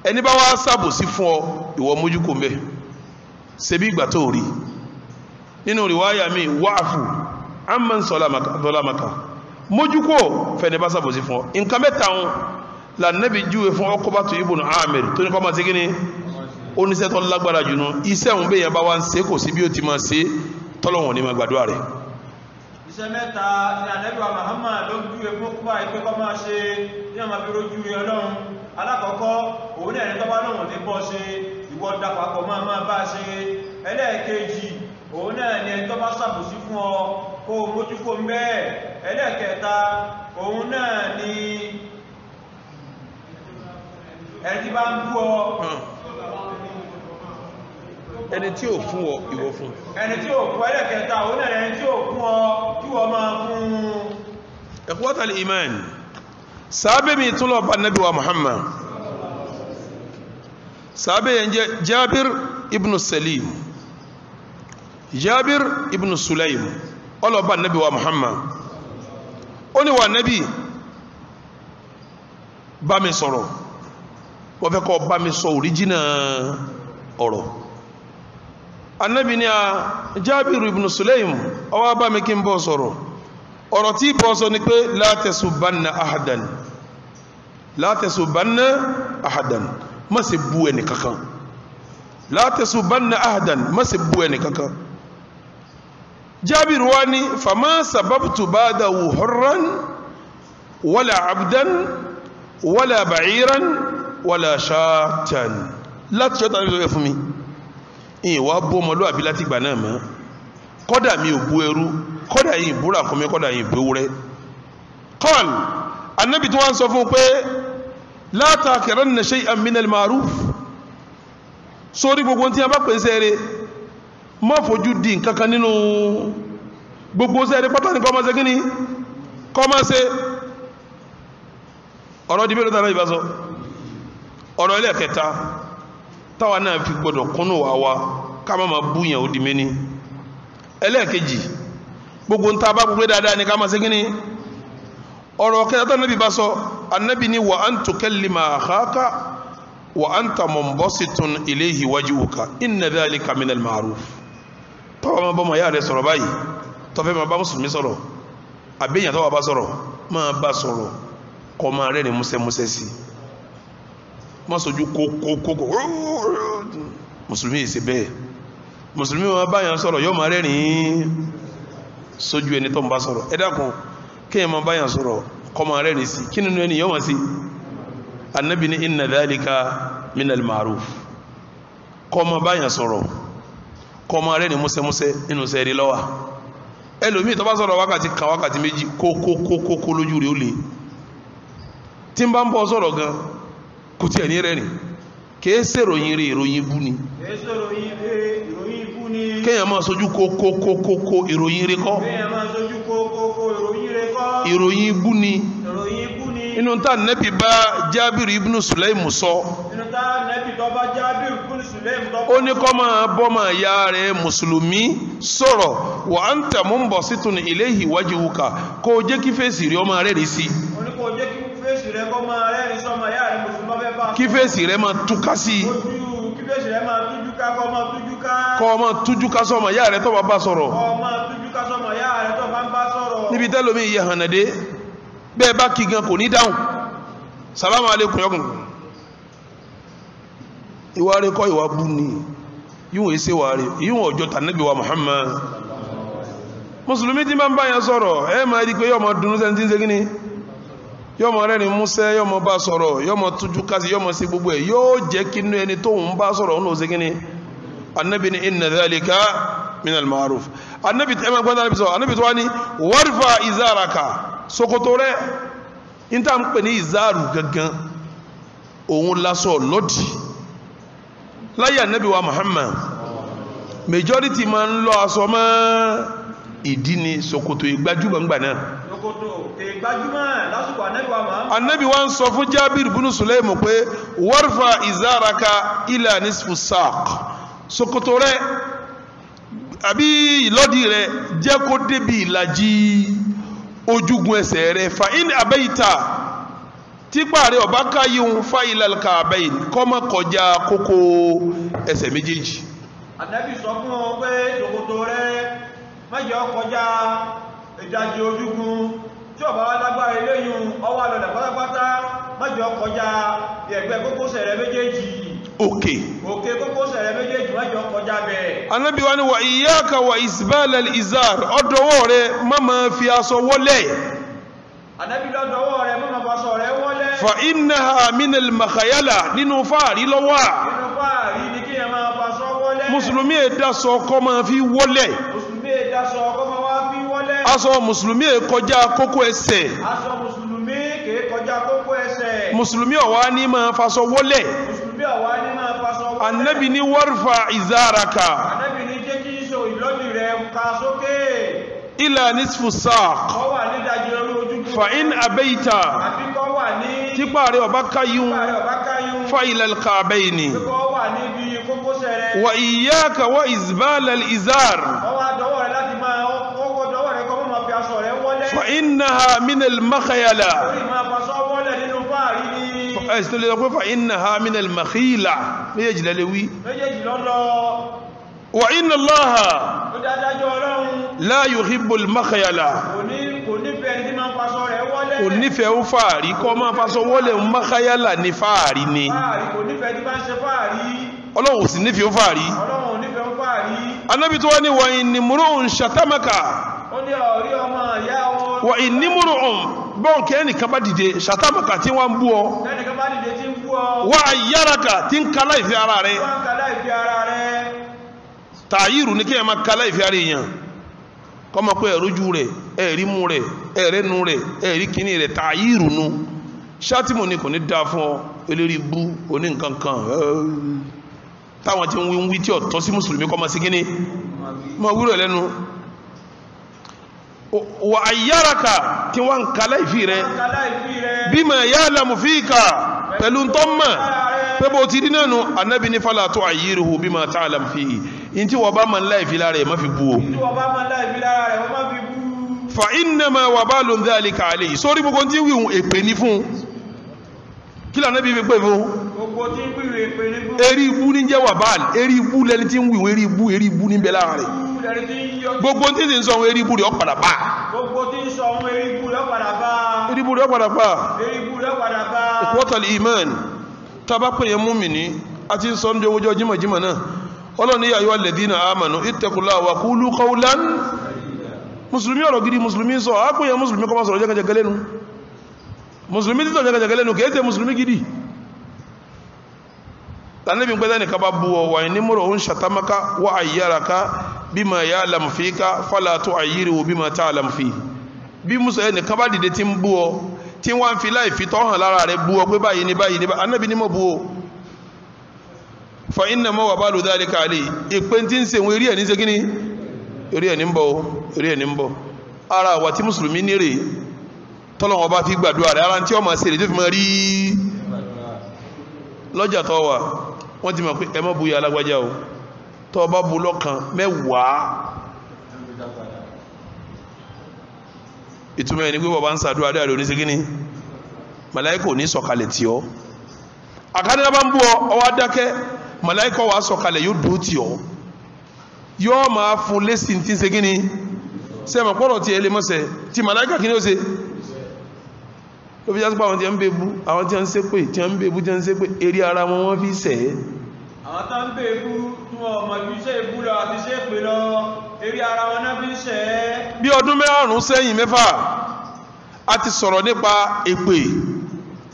ẹni bá wá ṣàbòsí fún ọ ìwọ mójú kò mẹ́ ṣe bí ìgbà tó rí. nínú riwaya mi wa'fu amman dhalamaka, mójú kò fẹ́ni bá ṣàbòsí fún ọ. nǹkan mẹ́ta wọn la Nabi júwe fún Uqbatu ibn Amir tó ní kọ́ máa ṣe kíní oníṣẹ́ tó lágbára jùlọ. iṣẹ́ òun bẹ́yẹn bá wá ń ṣe kò sí bí ó ti máa ṣe tọ́lọ̀wọ̀n ní máa gbàdúrà rẹ̀. iṣẹ́ mẹ́ta ní Ànábì wa Muhammad ló ń júwe fún Uqba ìpé kọ́ máa ṣe ní ọmọ bí rojú rí Ọlọ́run. alákọ̀ọ́kọ́ òun ní ẹni tó bá lóhùn ní bọ́ ṣe ìwọ dapapọ̀ máa bá ṣe. ẹlẹ́ẹ̀kejì òun náà ni ẹni tó bá ṣàbòsí fún ọ kó o mójú kó ń bẹ́ẹ̀. ẹlẹ́ẹ̀kẹta òun náà ni ẹni tí bá ń bú ọ, ẹni tí ò fún ọ ìwọ fún. ẹni tí ò fún ẹlẹ́kẹta òun náà ẹni tí ò fún ọ kí wọ́n máa fún. ikhwatal iman, sábẹ́ mi tún lọ bá Nabi wa Muhammad. sábẹ́ yẹn jẹ́ Jabir ibn Salim, Jabir ibn Sulaim, ó lọ bá Nabi wa Muhammad. ó ní wa Nabi bá mi sọ̀rọ̀, wọ́n fẹ́ kọ́ bá mi sọ òríjínà ọ̀rọ̀. Ànábì ní a Jábìrù ibn Sulaim, ó wá bá mi kí n bọ́ sọ̀rọ̀. ọ̀rọ̀ tí bọ́ sọ ni pé la tasubanna ahadan, la tasubanna ahadan, má ṣe bú ẹni kankan. la tasubanna ahadan, má ṣe bú ẹni kankan. Jábìrù wá ní fama sababtu ba'dahu hurran wala abdan wala ba'iran wala shatan. láti ṣọ́ta ní ìṣọ́fẹ́ fún mi ìyìn wá bú ọmọlúwàbí láti ìgbà náà mọ́. kọ́dà mi ò bú ẹrú, kọ́dà yìí búra kún mi, kọ́dà yìí bú ewúrẹ́. qal Ànábì tí wọ́n sọ fún pé la takiranna shay'an min al-ma'ruf, sórí gbogbo tí a bá pè sẹ́rẹ̀ má fojú di nǹkankan nínú gbogbo sẹ́rẹ̀ pátá ní kọ́mọ́ ṣe kí ni kọ́mọ́ ṣe. ọ̀rọ̀ di mélòó tàbí ìbá sọ. ọ̀rọ̀ ẹlẹ́ẹ̀kẹta táwa náà fi gbọdọ̀ kúnnù wa ká má ma búyàn ó di méní. ẹlẹ́ẹ̀kejì gbogbo ń ta bá gbogbo dáadáa ní ká má ṣe kí ni. ọ̀rọ̀ kẹta tó Ànábì bá sọ, Ànábì ní wa an tukallima akhaka wa anta munbasitun ilayhi wajhuka inna dhalika minal ma'ruf. tọ́wọ́ ma bọ́ ma yá rẹ̀ sọ̀rọ̀ báyìí, tọ́fẹ́ ma bá mùsùlùmí sọ̀rọ̀, àbíyàn tọ́wọ́ bá sọ̀rọ̀ máa bá sọ̀rọ̀ kọ́ máa rẹ̀ ní músẹ́músẹ́ sí, má sojú kókókókó. mùsùlùmí yìí ṣe bẹ́ẹ̀. mùsùlùmí wọn báyàn sọ̀rọ̀ yóò máa rẹ̀ ní sójú ẹni tó ń bá sọ̀rọ̀. ẹ dákun kéèyàn máa báyàn sọ̀rọ̀ kọ́ máa rẹ̀ ní sí, kí nínú ẹni yóò máa sí. Ànábì ní inna dhalika minal ma'ruf, kọ́ máa báyàn sọ̀rọ̀ kọ́ máa rẹ̀ ní músẹ́músẹ́ nínú sẹ́ẹ̀rí lọ́wà. ẹlòmíì tó bá sọ̀rọ̀ wákàtí kan wákàtí méjì kókókókó lójú rẹ̀ ó le tí ń bá ń bọ́ sọ̀rọ̀ gan kò tiẹ̀ ní rẹ́rìn kìí ṣe ìròyìn rẹ̀ ìròyìn ibú ni kéèyàn máa sojú kókókókó ìròyìn rẹ̀ kọ́ ìròyìn ibú ni inú tá nẹ́bí bá Jábìrì ibn Sulaim sọ ó ní kọ́ máa bọ́ máa ya rẹ̀ mùsùlùmí sọ̀rọ̀ wa anta munbasitun ilayhi wajhuka kó o jẹ́ kí fèsì rẹ̀ ọmọ rẹ̀ rí sí kí fèsì rẹ̀ máa túká sí kọ́ ọmọ tújúká sọmọ ya rẹ̀ tó bá bá sọ̀rọ̀ níbi tẹ́lómi iye hànàdé bẹ́ẹ̀ bá kí gan kò ní dáhùn salamu alaikum yọkùn ìwà rẹ̀ kọ́ ìwà bú ní yíwọ̀n èsè wà rẹ̀ yíwọ̀n ọjọ́ tànàbí wa Muhammad mùsùlùmí tí bá ń bá yẹn sọ̀rọ̀ ẹ máa rí pé yọ́ mọ dunu sẹ́ni tí ń ṣe kíní yọ́ mọ rẹ́ni músẹ́ yọ́ mọ bá sọ̀rọ̀ yọ́ mọ tújú kásì yọ́ mọ sí gbogbo ẹ̀ yóò jẹ́ kí inú ẹni tó ń bá sọ̀rọ̀ ń lò ṣe kíní annabi ni inna dhalika min al-ma'ruf annabi ẹ máa gbọ́dọ̀ annabi sọ annabi tó wá ní warfa izaraka ṣòkòtò rẹ̀ níta ń pè ní ìzáàrù gangan òun lásọ lọ́dì láyé ànábì wa Muhammad majority ma ń lọ aṣọ mọ́ ìdí ni ṣòkòtò ìgbájúmọ̀ náà ànábì wa ń sọ fún Jábìrì ibn Sulaim pé warfa izaraka ila nisfu saq ṣòkòtò rẹ̀ àbí ìlọ́dì rẹ̀ jẹ́ kó débi ìlàjì ojúgun ẹsẹ̀ rẹ̀ fa in abẹ́yìta típa rẹ̀ ọba káyíun fa ilal ka'bayn kọ́mọ kọjá kókó ẹsẹ̀ méjèèjì. Ànábì sọ fún ọ pé ṣòkòtò rẹ̀ má jẹ́ ó kọjá ìdajì ojúgun tí ọba wa lágbára eléyìí ọwọ́ àlọ́dà pátápátá má jẹ́ ó kọjá ẹ̀gbẹ́ kókósẹ̀ rẹ̀ méjèèjì. òkè kókósẹ̀ rẹ̀ méjèèjì má jẹ́ ó kọjá bẹ́ẹ̀. Ànábì wa ni wa iyyaka wa isbalal izar ọdọwọ́ rẹ̀ má máa fi aṣọ wọlé. Ànábì lọ́dọwọ́ rẹ̀ má máa fi aṣọ rẹ̀ wọlé. fa innaha minal makhayala nínú fáàrí lọ́wọ́. nínú fáàrí ni kí ẹ máa fi aṣọ wọlé. mùsùlùmí ẹ̀dásọ kọ́ máa fi wọlé. mùsùlùmí ẹ̀dásọ kọ́ máa wá fi wọlé. aṣọ mùsùlùmí kọjá kókó ẹsẹ̀. aṣọ mùsùlùmí kìí kọjá kókó ẹsẹ̀. mùsùlùmí ọ̀wá ní máa faṣọ wọlé. mùsùlùmí ọ̀wá ní máa faṣọ wọlé. Ànábì ní warfa izaraka. Ànábì ní jẹ́ kí iṣo ìlọ́dì rẹ̀ ká sókè. ila nisfu saq. kọ́ wà ní ìdajì orí ojúgun. fa in abẹ́yìta àbí kọ́ wà ní. típa rẹ̀ ọba káyún fa ilal ka'bayni. kọ́ wà níbi kókósẹ̀ rẹ̀. wa iyyaka wa isbalal izar. ọwọ́ àdọ́wọ́ rẹ̀ láti máa ọkọ̀ dọ́wọ́ rẹ̀ kọ́ máa fi aṣọ rẹ̀ wọlé. fa innaha minal makhayala. orí máa faṣọ wọlé nínú fáàrí ni. ẹ̀sìn lè sọ pé fa innaha minal makhila méjèèjì lẹ́lẹ́ wí. méjèèjì lọ́lọ́. wa inna Allaha ó dájájọ́ Ọlọ́run. la yuhibbul makhayala. kò nífẹ̀ẹ́ ní máa faṣọ rẹ̀ wọlé. kò nífẹ̀ẹ́ ó fàárí kọ́ máa faṣọ wọlé makhayala ní fàárí ni. fáàrí kò nífẹ̀ẹ́ tí bá ń ṣe fáàrí. Ọlọ́run ò sì nífẹ̀ẹ́ ó fàárí. Ọlọ́run ò nífẹ̀ẹ́ ó fáàrí. Ànábì tó wá ní wa in imru'un shatamaka. ó ní ọ̀rí ọmọ ìyá wọn. wa in imru'un bọ́n kẹ́nìkan bá dìde shatamaka tí wọ́n ń bú ọ. lẹ́nìkan bá dìde tí ń bú ọ. wa ayyaraka tí ń kala ìfẹ́ ara rẹ̀. wọ́n ń kala ìfẹ́ ara rẹ̀. tààyírù ní kí ẹ máa kala ìfẹ́ ara èèyàn kọ́ mọ̀ pé ẹ̀rójú rẹ̀ ẹ̀rí mú rẹ̀ ẹ̀rẹ́nu rẹ̀ ẹ̀rí kíní rẹ̀ tààyírù nu ṣátìmù ni kò ní dáa fún ọ eléri bú oní nǹkan kan táwọn tí ń wí tí ọ̀tọ́ sí mùsùlùmí kọ́ máa sí kíní máa wúrò lẹ́nu wà ayyáraka tí wọ́n ń kala ìfẹ́ rẹ̀ bima ya'lamu fika pẹ̀lú tọ́mà pé bó ti dínà nù Ànábì ní fala tu'ayyiruhu bima ta'lam fihi in tí wọ́n bá ma ń láìfi lára ẹ̀ má fi bú o fa innama wabalun dhalika alayhi sórí gbogbo tí wíhun èpè ní fún kí lànà bí pé fún eri ibú ní jẹ́ wàbáàl eri ibú lẹni tí ń wíhun eri ibú ní bẹ lára rẹ̀ gbogbo tí ń sọ ohun eri ibú rẹ̀ ọ̀padà bá eri ibú rẹ̀ ọ̀padà bá ikhwatal iman tàbá pè yẹn múmìní àti ń sọ ń jọwọ́jọ́ jímọ̀jímọ̀ náà ọlọ́ni ya ayyuhal ladhina amanu ittaqullaha wa qulu qawlan mùsùlùmí ọ̀rọ̀ gidi mùsùlùmí sọ àpò yẹn mùsùlùmí kọ́ máa sọ̀rọ̀ jẹ́gẹ́jẹ́gẹ́ lẹ́nu mùsùlùmí títọ̀ jẹ́gẹ́jẹ́gẹ́ lẹ́nu kìí ṣe mùsùlùmí gidi tàníbi pẹ́lẹ́ nìkan bá bú ọ wà ní múrò ń ṣàtàmáká wà ayyáraka bima ya'lamu fika fala tu'ayyiru bima ta'lamu fi bí musa ẹni kan bá dìde tí ń bú ọ tí wọ́n fi láì fi tọ́ hàn lára rẹ̀ bú ọ pé báyìí ni báyìí ni Ànábì ní mọ̀ bú ọ fa innama wabalu dhalika alayhi ìpé tí ń ṣe wọn eré ẹ̀ ní ṣe kíní eré ẹ̀ ní ń bọ̀ ara wà tí mùsùlùmí nírè tọ́lọ́wọ́n bá fi gbàdúrà rẹ̀ ara tí ó máa ṣe rè tó fi máa rí lọ́jà tó wà wọ́n ti mọ̀ pé ẹ má bu ya alágbájá o tó bá bu lọ́kàn mẹ́wàá ìtumọ̀ ẹni pé bàbá ń sàdúrà dáadé oníṣẹ́ gíní màláíkà ò ní sọ̀kalẹ̀ tí ọ àkádẹ́lá bá ń bú ọ ọwá dákẹ́ màláíkà wà sọ̀kalẹ̀ yóò dúró tí ọ yóò máa fún lẹ́sìn tí ń ṣe gíní sẹ́mọ̀ pọ́rọ̀ tí ẹ lè mọ́sẹ̀ tí màláíkà kí ní ó ṣe ló fi jásípá àwọn tí a ń bèbú àwọn tí a ń ṣépè tí a ń bèbú tí a ń ṣépè eré ara wọn wọ́n fi sẹ̀ ẹ́ àwọn tá ń bèbú tí wọ́n mọ̀ bí iṣẹ́ ìbú lọ àti ṣépè lọ eré ara wọn náà fi sẹ̀ ẹ́. bí ọdún márùn-ún sẹ́yìn mẹ́fà a ti sọ̀rọ̀ nípa èpè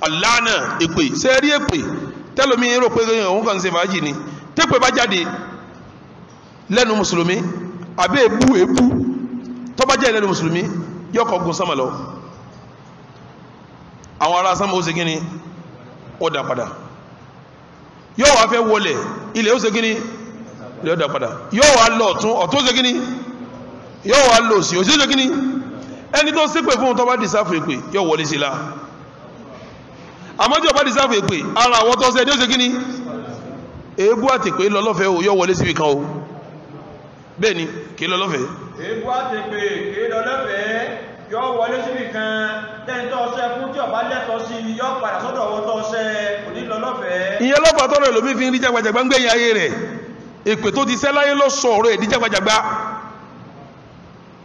àlánà èpè sẹ́ẹ̀rí èpè tẹ́lómi rò pé òun kàn ń ṣe fàájì ni tẹ́pẹ́ bá jáde lẹ́nu mùsùlùmí àbí èbú tó bá jẹ́ lẹ́nu mùsùlùmí yọkọ̀ gun sámà lọ àwọn ará sámà ó ṣe kíni ó dá padà yóò wá fẹ́ wọlẹ̀ ilẹ̀ ó ṣe kíni ilẹ̀ ó dá padà yóò wá lọ ọ̀tún ó ṣe kíni yóò wá lọ sí ó ṣe kíni ẹni tó ṣépè fún tó bá dìsáfù èpè yóò wọlé sí la àmọ́ tí ó bá dìsáfù èpè ara àwọn tó ṣe ní ó ṣe kíni èébú àtèpè lọ́lọ́fẹ́ o yóò wọlé síbi kan o bẹ́ẹ̀ ni kì í lọ́lọ́fẹ́ èébú àtèpè kì í lọ́lọ́fẹ́ yóò wọlé síbi kan tẹ́ntọ́ ọ̀sẹ̀ fún tí ọba lẹ́tọ̀ọ́ sí yóò padà sọ́dọ̀ ọwọ́ tó ọ̀sẹ̀ kò ní lọ́lọ́fẹ́. ìyẹn lọ́pàá tọ́rọ ẹlòmí fi ń rí jágbàjàgbà ń gbẹ̀yìn ayé rẹ̀ èpè tó ti sẹ́ láyé ló sọ ọ̀rọ̀ èdí jágbàjàgbà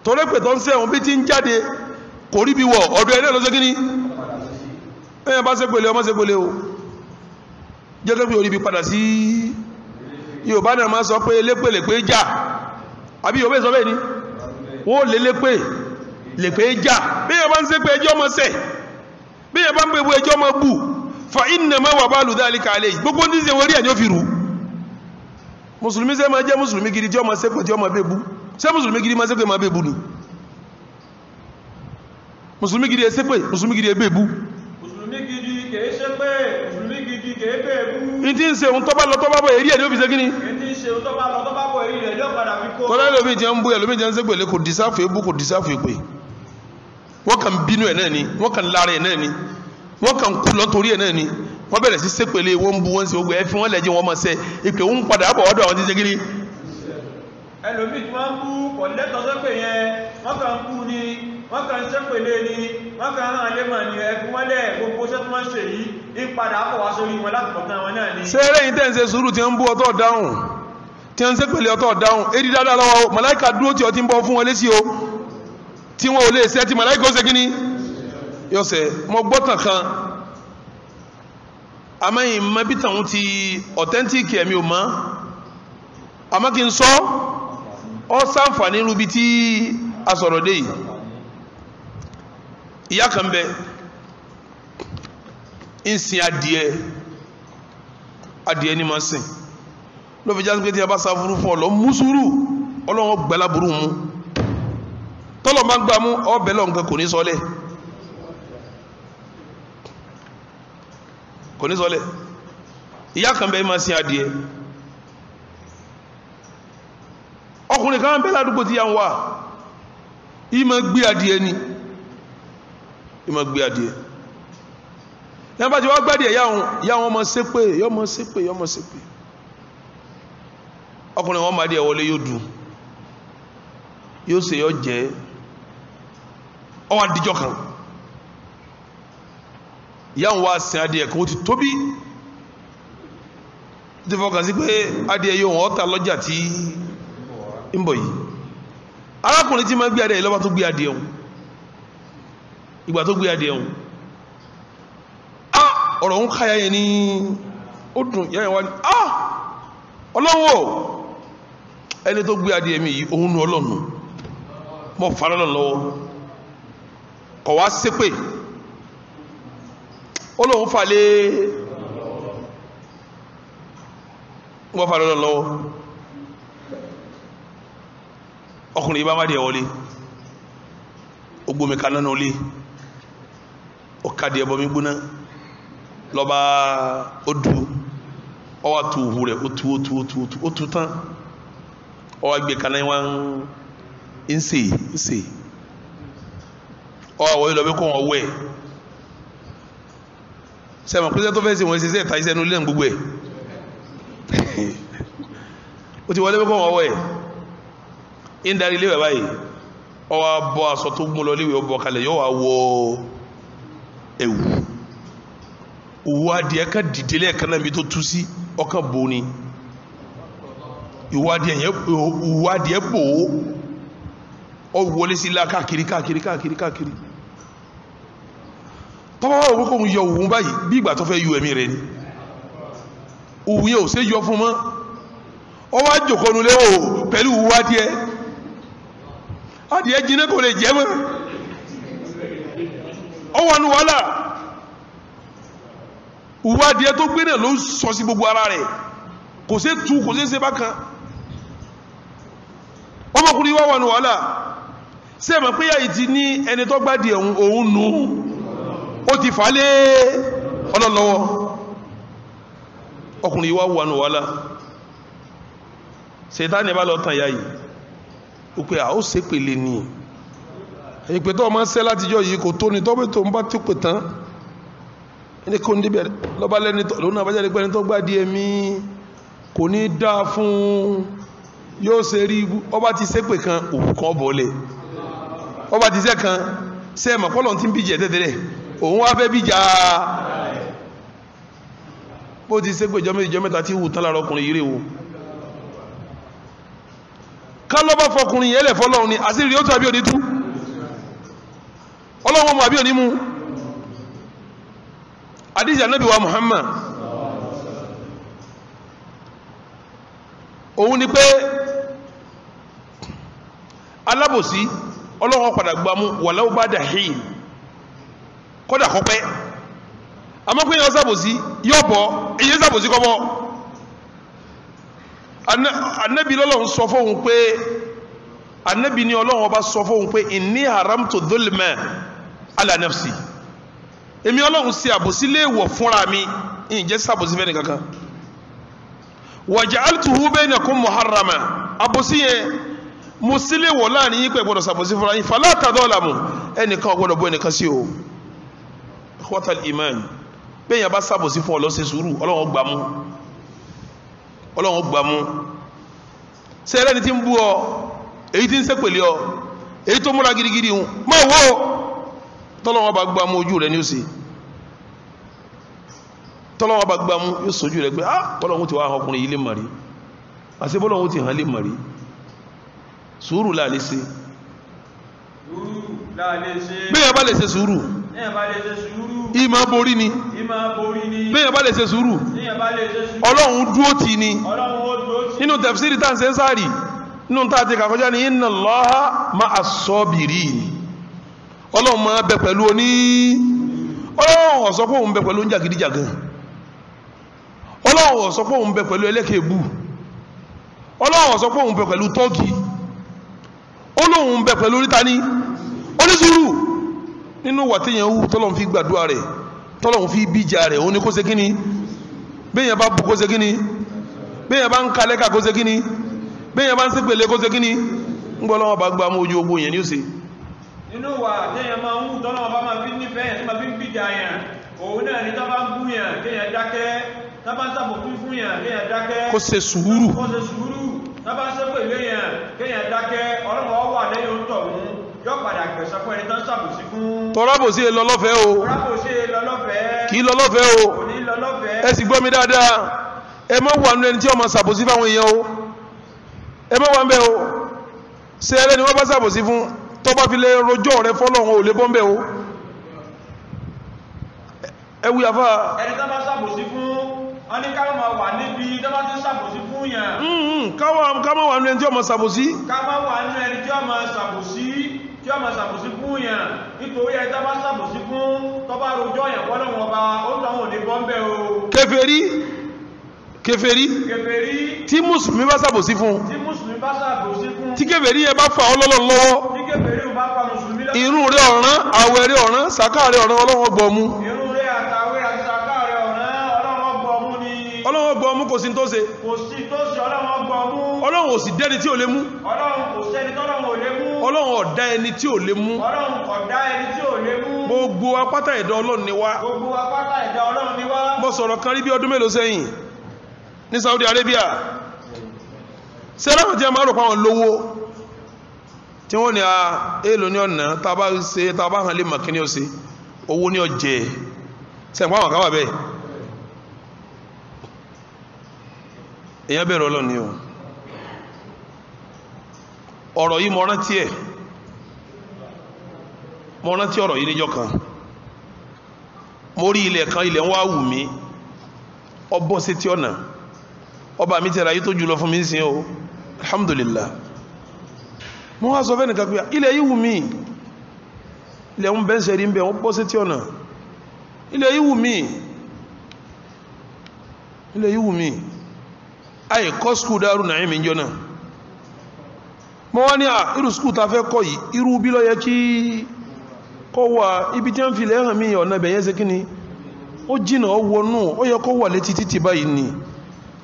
torí èpè tó ń sẹ́ òun bí ti ń jáde kò rí bí wọ̀ ọ̀dọ̀ ẹ̀rẹ́ ló ṣe kíní ẹ̀yàn bá ṣe pèlè ọmọ ṣe pèlè o jẹ́gẹ́ bí orí bí padà sí Yorùbá náà máa sọ pé lépèlè pé jà àbí Yorùbá sọ bẹ́ẹ̀ ni wọ́n lè lépè lè pé jà bí yẹn bá ń ṣe pé ẹjọ́ ọmọ sẹ̀ bí yẹn bá ń pèbú ẹjọ́ ọmọ bù fa innama wabalu dhalika alayhi gbogbo ní ṣe wọ́n rí ẹ̀ ní ó fi rú mùsùlùmí ṣe máa jẹ́ mùsùlùmí gidi tí ọmọ sẹ́pẹ̀ tí ọmọ bẹ́ẹ̀bú ṣé mùsùlùmí gidi máa sẹ́pẹ̀ máa bẹ́ẹ̀bú ni mùsùlùmí gidi ẹ sẹ́pẹ̀ mùsùlùmí gidi ẹ bẹ́ẹ̀bú mùsùlùmí gidi kìí ṣépè mùsùlùmí gidi kìí bẹ́ẹ̀bú ní tí ń ṣe òun tọ́bá lọ tọ́bá bọ̀ èrí ẹ̀ ní ó fi ṣe kíni tọ́lá ẹlòmí jẹ́ ń bú ẹlòmí jẹ́ ń sẹ́pẹ̀ lé kò dìsáfù ebú kò dìsáfù èpè wọ́n kàn bínú ẹ̀ náà ni wọ́n kàn lára ẹ̀ náà ni wọ́n kàn kú lọ torí ẹ̀ náà ni wọ́n bẹ̀rẹ̀ sí sépèlé wọ́n ń bú wọ́n sí ogun ẹ̀ fi wọ́n lẹ́jẹ̀ wọ́n mọ̀ sẹ́ ìpè ń padà bọ̀ ọ̀dọ̀ àwọn tí ń ṣe kíni. ẹlòmí tí wọ́n ń bú kò lẹ́tọ̀ọ́ sẹ́pẹ̀ yẹn wọ́n kàn ń bú ni wọ́n kàn ń sépèlé ni wọ́n kàn ń hàn lémọ̀ ni ẹ fi wọ́n lẹ̀ gbogbo ṣẹ́ tí wọ́n ṣe yìí ń padà bọ̀ wá sórí wọn láti pọ̀tán wọn náà ni. ṣé eléyìí tẹ̀ ń ṣe sùúrù tí wọ́n ń bú ọtọ̀ dáhùn tí wọ́n ń sépèlé ọtọ̀ dáhùn èdè dáadáa lọ́wọ́ màláìka dúró tí ọ ti ń bọ́ fún wọn lésì o tí wọn ò lè ṣe tí màláìka ó ṣe kíní yọ̀sẹ̀ mo gbọ́tàn kan àmọ́yìn mẹ́bí tàwọn ti authentic ẹ̀mí ò mọ́ àmọ́ kí n sọ ọ́ sáǹfàní rúbi tí a sọ̀rọ̀ dé yìí ìyá kan bẹ ń sin adìẹ ní ma sìn ló fi jásí pé tí a bá sáfúrú fún ọlọ́ mú sùúrù ọlọ́wọ́ gbẹ́láburú mú tọ́lọ̀ bá gbà mú ọbẹ̀ lọ́nkẹ́ kò ní sọ́lẹ̀ kò ní sọlẹ̀ ìyá kan bẹ́ẹ̀ máa sin adìẹ ọkùnrin kan bẹ́ẹ̀ ládùúgbò tí ya ń wà ìmọ̀ gbé adìẹ ni ìmọ̀ gbé adìẹ yẹn bá ti wá gbádìẹ yá wọn mọ̀ ṣépè yọ́ mọ̀ ṣépè yọ́ mọ̀ ṣépè ọkùnrin wọn máa díẹ̀ wọlé yóò dùn yóò ṣe yọ jẹ́ ọwọ́ àdíjọ́ kan yáwọn wá sin adìẹ kan ó ti tóbi tí fọkàn sí pé adìẹ yóò wọ́n ta lọ́jà tí ń bọ̀ yìí arákùnrin tí ma gbé adìẹ lọ́wọ́ tó gbé adìẹ hùn ìgbà tó gbé adìẹ hùn ọ̀rọ̀ ń káyà yẹn ní ó dùn yáyẹn wá ní ọlọ́wọ́ ẹni tó gbé adìẹ mi yìí òun nu ọlọ́nu mọ́ fara lọ́wọ́ kọ̀ wá ṣépè olóhun falé wọ́n falé lọ́wọ́ ọkùnrin yìí bá má díẹ̀ wọlé ó gbómi kaná náà lé ó kàdí ẹbọ mi gbóná lọ́ba ó du ó wá tu òhù rẹ̀ ó tu tán ó wá gbé kaná wá ń sè ó wá wọlé lọ bí kò wọ́n wẹ̀ sẹ́wọ̀n pé tó fẹ́ ṣe wọ́n ṣe ṣe ẹ̀ta iṣẹ́ nílẹ̀ gbogbo ẹ̀ ó ti wọlé bí kò wọ́n wẹ̀ ń darí ilé bàbá yìí ó wá bọ́ aṣọ tó gún lọ léwé ó bọ́ kalẹ̀ yóò wá wọ ẹ̀wù òwú adìẹ ká dìde lẹ́ẹ̀kan náà bí tó tú sí ọkàn bò ní òwú adìẹ bò ó wọlé sí ilá káàkiri tọ́wọ́ wọ́n wọ́n kò ń yọ òwú báyìí bí ìgbà tó fẹ́ yọ ẹ̀mí rẹ̀ ni òwú yẹ ò sí yọ fún mọ́ ọ wá jòkónú léwò pẹ̀lú òwú adìẹ jiná kò lè jẹ́ mọ́ ọ wà ní wàhálà òwú adìẹ tó gbé náà ló sọ sí gbogbo ara rẹ̀ kò sí tu kò sí ṣe bákan ọmọkùnrin wà ní wàhálà sí ẹ̀mọ̀ pé yàyí ti ní ẹni tó gbádìí òun nù ó ti fà lé ọlọ́lọ́wọ́ ọkùnrin yìí wà ní wàhálà Sàtánì bá lọ tàn yá yìí ó pé ó ṣe pèlè ní ìpè tó ọmọ ṣẹ́ látijọ́ yìí kò tó ní tọ́bẹ̀ tó ń bá tó pè tán ẹni kò ní débẹ̀ lọ́ba lẹ́ni lónà àbájáde pẹ́ni tó gbá díẹ̀ mí kò ní dá fún yóò ṣe rí ọba ti ṣe pè kan òkú kan bọ́ọ̀lẹ̀ ọba ti ṣe kan ṣe ẹ̀mọ̀ pọ́lọ̀ tí ń bíjẹ̀ tẹ́tẹ́lẹ̀ òun wá fẹ́ bíjà bó ti ṣe pé ìjọ mẹ́ta tí wù tán lára ọkùnrin yìí rè wo ká lọ́bá fọkùnrin yẹn lẹ̀ fọ́lọ́run ni àṣírí ó tó àbí òní tú ọlọ́run mú àbí òní mú hadith Ànábì wa Muhammad òun ni pé alábòsí ọlọ́run padà gbámú walau ba'da hin kọ́dà kọ́pẹ́ àmọ́ pé yẹn sábòsí yóò bọ́ èyí sábòsí kọ́ bọ́ Ànábì lọ́lọ́run sọ fóun pé Ànábì ni ọlọ́run ọba sọ fóun pé inni haramtu dhulma ala nafsi èmi ọlọ́run ṣe àbòsí léèwọ̀ fúnra mi ìjẹ́ sàbòsí fẹ́ni kankan wa ja'altuhu bainakum muharrama àbòsí yẹn mo sí léèwọ̀ láàrin yín pé gbọ́dọ̀ sàbòsí fúnra yín fala tadhalamu ẹnìkan gbọ́dọ̀ bọ́ ẹnìkan sí o ikhwatal iman bẹ́ẹ̀ yẹn bá sàbòsí fún ọlọ́sẹ̀ sùúrù ọlọ́run gbàmú ṣe ẹlẹ́ni tí ń bú ọ èyí tí ń sẹ́pẹ̀lẹ̀ ọ èyí tó múra gidigidi hùn máa wọ́ tọ́lọ́wọ́ bá gbàmú ojú rẹ̀ ní ó sì tọ́lọ́wọ́ bá gbàmú yóò sojú rẹ̀ pé tọ́lọ́wọ́ ti wá ọkùnrin yìí lè mọ̀rí àti bọ́lọ́wọ́ ti hàn lè mọ̀rí sùúrù láàlé ṣe bẹ́ẹ̀ bá lè ṣe sùúrù ìmá borí ni bẹ́ẹ̀ bá lè ṣe sùúrù ọlọ́run dúó tì ní nínú tafsiri tá ń ṣe ń sáàrì nínú tá ti kàkọjá ní inna Allaha ma'as sabirin ọlọ́run máa bẹ pẹ̀lú ọlọ́run ó sọ pé òun bẹ pẹ̀lú jàgídíjàgan ọlọ́run ó sọ pé òun bẹ pẹ̀lú ẹlẹ́kẹ̀ẹ́bù ọlọ́run ó sọ pé òun bẹ pẹ̀lú tọ́kì ọlọ́run bẹ pẹ̀lú oríta ní onísùúrù nínú wà tí yẹn wú tọ́lọ́run fi gbàdúrà rẹ̀ tọ́lọ́run fi bíjà rẹ̀ ó ní kó ṣe kíní bẹ́yẹn bá bú kó ṣe kíní bẹ́yẹn bá ń kalẹ́kà kó ṣe kíní bẹ́yẹn bá ń ṣépèlé kó ṣe kíní ń gbọ́ lọ́wọ́ bá gbá mú ojú ogbó yẹn ní ó ṣe nínú wà téèyàn máa ń wù tọ́lọ́wọ́ bá máa fi nífẹ̀ẹ́ yẹn tó máa fi ń bíjà yẹn òun náà ní tábà ń bú yẹn kéèyàn dákẹ́ tábà ń sàbòkú fún yẹn kéèyàn dákẹ́ kó ṣe sùúrù tábà ń ṣépèlé yẹn kéèyàn dákẹ́ ọlọ́wọ́ wà lẹ́yìn ó tọ̀ wọ́n yóò padà gbẹ̀sẹ̀ fún ẹni tán sàbòsí fún. tọ́rábòsí lọ́lọ́fẹ́ o kì í lọ́lọ́fẹ́ o ẹ sì gbọ́ mi dáadáa ẹ má wà nínú ẹni tí ó máa sàbòsí fáwọn èèyàn o ẹ má wà ń bẹ́ o ṣe ẹlẹ́ni wọ́n bá sàbòsí fún tó bá fi lè rojọ́ rẹ fọ́lọ́run ò lè bọ́ ń bẹ́ o ẹ wí afá. ẹni tó bá sàbòsí fún wọn ní káwọn máa wà níbi tó bá ti sàbòsí fún yàn. káwọn wà nínú ẹni tí ó máa sàbòsí. káwọn wà nínú ẹni tí ó máa sàbòsí tí ó máa sàbòsí fún yàn nítorí ẹni tó bá sàbòsí fún tó bá rojọ́ yàn fọ́lọ́run ọba ó tọ́ wọn ò ní bọ́ ń bẹ́ o. kèfèrí tí mùsùlùmí bá sàbòsí fún tí kèfèrí yẹn bá fà ọ́ lọ́lọ́run lọ́wọ́ tí kèfèrí bá fa mùsùlùmí lọ́wọ́ irun rẹ̀ ọ̀ràn àwẹ̀ rẹ̀ ọ̀ràn sàká rẹ̀ ọ̀ràn Ọlọ́run gbọ́ mú irun rẹ̀ àtàwẹ̀ àti sàká rẹ̀ ọ̀ràn Ọlọ́run gbọ́ mú ni Ọlọ́run gbọ́ mú kò sí tó ṣe kò sí tó ṣe Ọlọ́run gbọ́ mú Ọlọ́run ò sì dẹ́ni tí ò lè mú Ọlọ́run kò sẹ́ni tọ́lọ́run ò lè mú Ọlọ́run ọ̀dá ẹni tí ò lè mú Ọlọ́run kọ̀dá ẹni tí ò lè mú gbogbo apáta ẹ̀dá Ọlọ́run ni wá gbogbo apáta ẹ̀dá Ọlọ́run ni wá mo sọ̀rọ̀ kan rí bí ọdún mélòó sẹ́yìn ní Saudi Arabia sẹ́láwọ̀n tí a máa rò pàwọn lówó tí wọ́n ní a èèlò ní ọ̀nà tàbá ṣe tàbá hàn lè mọ̀kí ní ọ̀sẹ̀ owó ní ọjẹ́ sẹ́ǹpá àwọn káwà bẹ́ẹ̀ èyàn bẹ̀rẹ̀ Ọlọ́run ni o ọ̀rọ̀ yìí mo rántí ọ̀rọ̀ yìí níjọ́ kan mo rí ilẹ̀ kan ilẹ̀ ń wá wù mí ọbọ̀ sí tí ọ̀nà ọba mi tẹ̀ra yí tó jùlọ fún mi sí o alhamdulillah mo wá sọ fẹ́ nìkan pé ilẹ̀ yìí wù mí ilẹ̀ ń bẹ́ ń sẹ́rí ń bẹ́ wọ́n bọ́ sí tí ọ̀nà ilẹ̀ yìí wù mí ayé kọ́ skul Daaru Naim mi jọ náà mo wá ní irú skul ta fẹ́ kọ́ yìí irú bí ló yẹ kí kọ́ wà ibi tí wọ́n fi lẹ́ hàn mí ọ̀nà bẹ̀yẹ́ sí kí ni ó jìnà ó wọnú ó yẹ kọ́ wà létí títì báyìí ni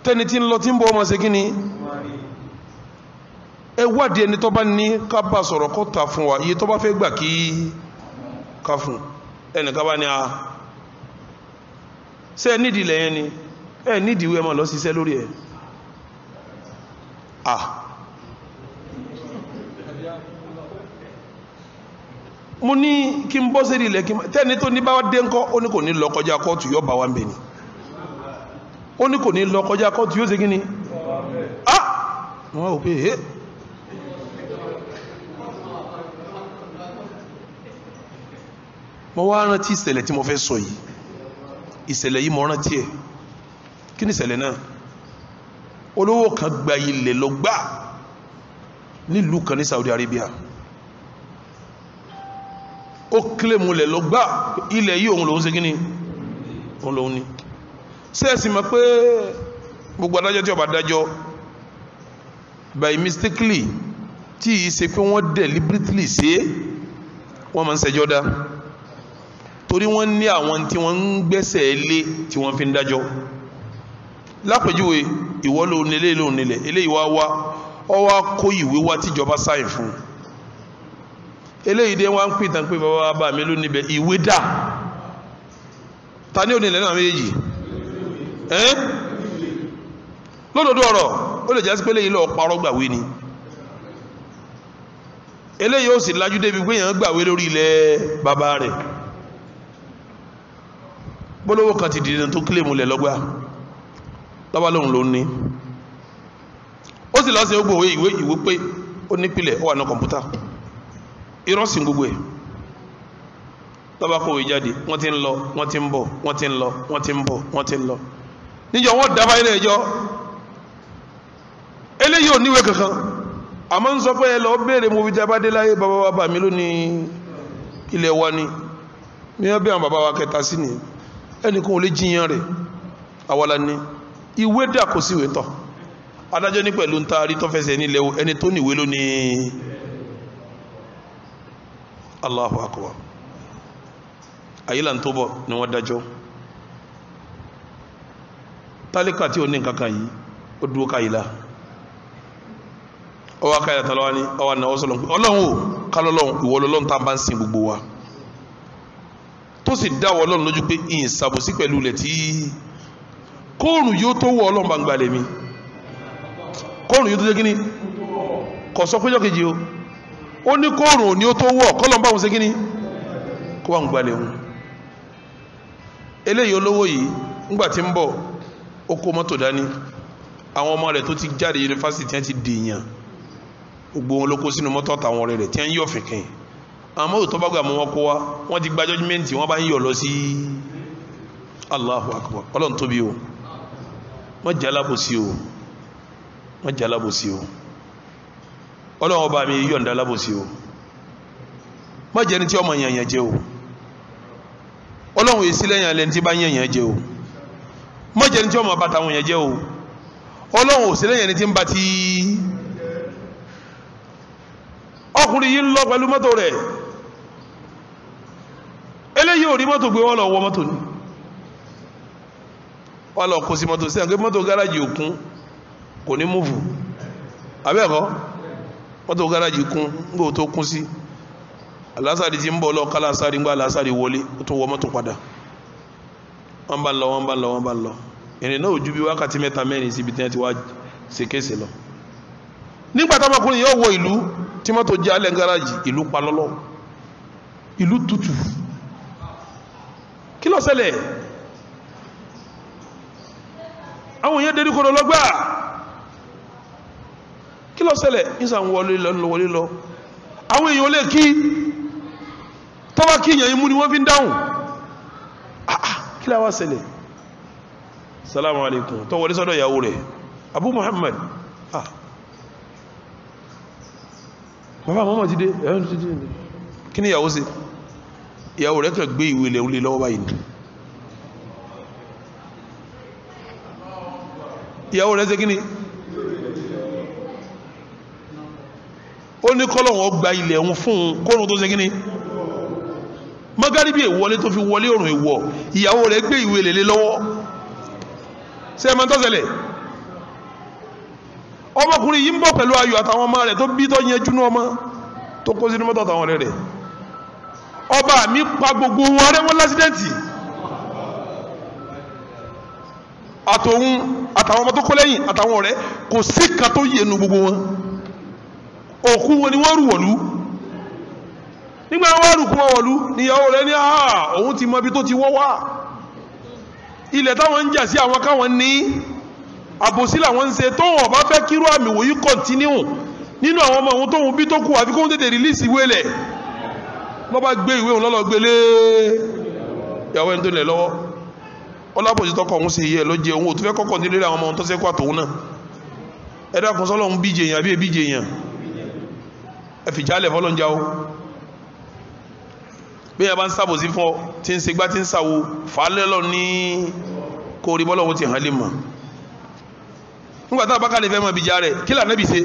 tẹni tí ń lọ tí ń bọ́ ọmọ sí kí ni ẹ wádìí ẹni tó bá ní ká bá sọ̀rọ̀ kó ta fún wa iye tó bá fẹ́ gbà kí ká fún ẹnìkan bá ní a ṣe ẹ nídìí lẹ́yìn ni ẹ nídìí wẹ́ máa lọ ṣiṣẹ́ lórí ẹ̀ mo ní kí n bọ́ sí ilẹ̀ kí tẹ́ni tó ní bá dé ńkọ́ ó ní kò ní lọ kọjá kóòtù yóò bá wa ń bẹ̀ ni ó ní kò ní lọ kọjá kóòtù yóò ṣe kí ni wọ́n wò pé mo wá rántí ìṣẹ̀lẹ̀ tí mo fẹ́ sọ yìí ìṣẹ̀lẹ̀ yìí mo rántí ẹ̀ kí ni ìṣẹ̀lẹ̀ náà olówó kan gba ilẹ̀ lọ gbà nílùú kan ní Saudi Arabia ó kílèmù lẹ̀ lọ gbà ilẹ̀ yìí òun lòun ṣe kíní òun lòun ní sẹ́ẹ̀sì mọ̀ pé gbogbo adájọ́ tí ó bá dájọ́ by mistakenly tí yìí ṣe pé wọ́n deliberately ṣe wọ́n máa ń ṣẹjọ́ dá torí wọ́n ní àwọn tí wọ́n ń gbẹ́sẹ̀ lé tí wọ́n fi ń dájọ́ lápèjúwe ìwọ ló nílé ló nílẹ̀ eléyìí wá ọ wá kó ìwé wá tíjọba sáyìn fún eléyìí dé wá ń pè tán pé bàbá bá mi ló níbẹ̀ ìwé dà ta ní onílẹ̀ náà méjèèjì lódòdó ọ̀rọ̀ ó lè jásí pé eléyìí lọ parọ́ gbàwé ni eléyìí ó sì lájú débi pé èèyàn gbàwé lórí ilẹ̀ bàbá rẹ̀ bólówó kan ti dìde tó kílè múlẹ̀ lọ́gbà lọ́wọ́ lóhun ló ní ó sì lọ́sẹ̀ ó gbòwé ìwé pé ó nípìlẹ̀ ó wà ní kọ̀mpútà irọ́sìn gbogbo ẹ̀ lọ́wọ́ kọ̀wé jáde wọ́n ti ń lọ wọ́n ti ń bọ̀ wọ́n ti ń lọ wọ́n ti ń bọ̀ wọ́n ti ń lọ níjọ́ wọ́n dábàá ilé ẹjọ́ eléyìí ò níwèé kankan àmọ́ ń sọ pé ẹ lọ béèrè mo fi jábádé láyé bàbá mi lónìí ilẹ̀ wa ni ní wọ́n bí àwọn bàbá wa kẹta sí ni ẹnìkan ò lè jiyàn rẹ̀ àwọlá ní ìwé dà kò síwé tọ̀ adájọ́ ní pẹ̀lú ń taari tó fẹsẹ̀ nílẹ̀ ẹni tó níwé ló ní Allahu akbar àyílà tó bọ̀ ni wọ́n dájọ́ tálíkà tí ó ní kankan yìí ó dúró káyìlá ọwọ́ káyìlá tọ́lọ́wọ́ ní ọwọ́ náà ọ̀sọ̀lọ́ ọlọ́run ò kálọ́lọ́run ìwọlọ́lọ́run tá bá ń sin gbogbo wa tó sì dáwọ́ ọlọ́run lójú pé ìyìn sàbòsí pẹ̀lú ilẹ̀ tí kóòrùn yóò tó wọ ọlọ́run bá ń gbalẹ̀ mi kóòrùn yóò tó jẹ́ kíní kò sọ péjọ́ kejì o ó ní kóòrùn ní ó tó wọ kọ́lọ́n bá wọn ṣe kíní kó wà ń gbalẹ̀ wọn eléyìí olówó yìí ńgbà tí ń bọ̀ ó kó mọ́tò dání àwọn ọmọ rẹ̀ tó ti jáde yunifásitì tí wọ́n ti dèèyàn gbogbo wọn ló kó sínú mọ́tò àtàwọn ọ̀rẹ́ rẹ̀ tí wọ́n ń yọ̀ fìkìn àwọn mọ́tò tó bá gbà mọ́ wọn kó wa wọ́n ti gba jọ́jímẹ́ǹtì wọ́n bá ń yọ̀ lọ sí Allahu akbar ọlọ́run tóbi o wọ́n jẹ́ alábòsí o wọ́n jẹ́ alábòsí o ọlọ́run ọba mi yọ̀ǹda alábòsí o má jẹ́ ní tí ọmọ yẹ̀yẹ̀ jẹ́ o ọlọ́run èsì lẹ́yìn alẹ́ ní tí bá yẹ̀yẹ̀ jẹ́ o má jẹ́ ní tí ọmọ bàtà wọn yẹ̀ jẹ́ o ọlọ́run òsì lẹ́yìn ní tí ń bá ti ọkùnrin yìí ń lọ pẹ̀lú mọ́tò rẹ̀ eléyìí ò rí mọ́tò gbé wọ́n lọ wọ mọ́tò ní wọ́n lọ kó sí mọ́tò sí àgbé mọ́tò gáràjì òkun kò ní múfù abẹ́ẹ̀kọ́ mọ́tò gáràjì kún gbò tó kún sí alásàrí tí ń bọ̀ lọ kálásàrí ń gbá alásàrí wọlé ó tún wọ mọ́tò padà wọ́n bá lọ ìrìn náà ojú bí wákàtí 3-4 síbi tí wọ́n ti wá ṣe kéèsì lọ nígbà táwọn ọkùnrin yóò wọ ìlú tí mọ́tò jẹ́ alẹ́ gáràjì ìlú pa lọ́lọ́ ìlú tutù kí ló ṣẹlẹ̀ àwọn èèyàn dérí kọ́ lọ́gbà kí ló ṣẹlẹ̀ ìsàn wọlé lọ àwọn èèyàn lè kí tọ́wọ́ kí èèyàn imú ni wọ́n fi ń dáhùn kí ló wá ṣẹlẹ̀ salamu alaikum tó wọlé sọ́dọ̀ ìyàwó rẹ̀ Abu Muhammad bàbá mọ́mọ́ ti dé kí ni ìyàwó ṣe ìyàwó rẹ̀ kẹ́ gbé ìwé ilẹ̀ lọ́wọ́ báyìí ìyàwó rẹ̀ ṣe kí ni ó ní kọ́lọ̀wọ́ gba ilẹ̀ òun fún un kóòrùn tó ṣe kí ni mọ́gáríbì èwọlé tó fi wọlé òrùn èwọ̀ ìyàwó rẹ̀ gbé ìwé ilẹ̀ lọ́wọ́ ṣe ẹmọ tó ṣẹlẹ̀ ọmọkùnrin yìí ń bọ̀ pẹ̀lú ayọ̀ àtàwọn ọmọ rẹ̀ tó bí tó yẹn júnú ọmọ tó kó sínú mọ́tò àtàwọn rẹ̀ ọba mi pa gbogbo wọn rẹ̀ wọ́n lásídẹ́ǹtì àtòun àtàwọn ọmọ tó kó lẹ́yìn àtàwọn ọ̀rẹ́ kò sí kan tó yẹnu gbogbo wọn òkú wọn ni wọ́n rù wọ̀lú nígbà wọ́n rù kú wọn wọ̀lú níyàwó rẹ̀ ní òun ti mọ ibi tó ti wọ́ wá ilẹ̀ táwọn ń jà sí àwọn káwọn ní àbòsí làwọn ń ṣe tó wọn bá fẹ́ kírú àmì wòyí kọ̀ntínú nínú àwọn ọmọ òun tóun bí tó kù àfi kóun tètè rìlíìsì ìwé lẹ̀ lọ́ bá gbé ìwé òun lọ́lọ́ gbélé ìyàwó ẹni tó lẹ̀ lọ́wọ́ ọlábòsí tọkọ òun ṣe yẹ ló jẹ òun ò tó fẹ́ kọ́kọ́ nílé àwọn ọmọ òun tó sẹ́kọ̀ àtòun náà ẹ dákun sọ́lọ́ ń bíje èèyàn àbí ebíje èèyàn ẹ fìjálẹ̀ fọ́lọ́njá o bí ẹ bá ń sábòsí fún ọ tí ń ṣe gbá tí ń sàwò fàálẹ́lọ ní kó rí bọ́lọ́wọ́ ti hàn lè mọ̀ nígbàtá àbákàlẹ̀ fẹ́ mọ̀ bìjà rẹ̀ kí l'Ànábì ṣe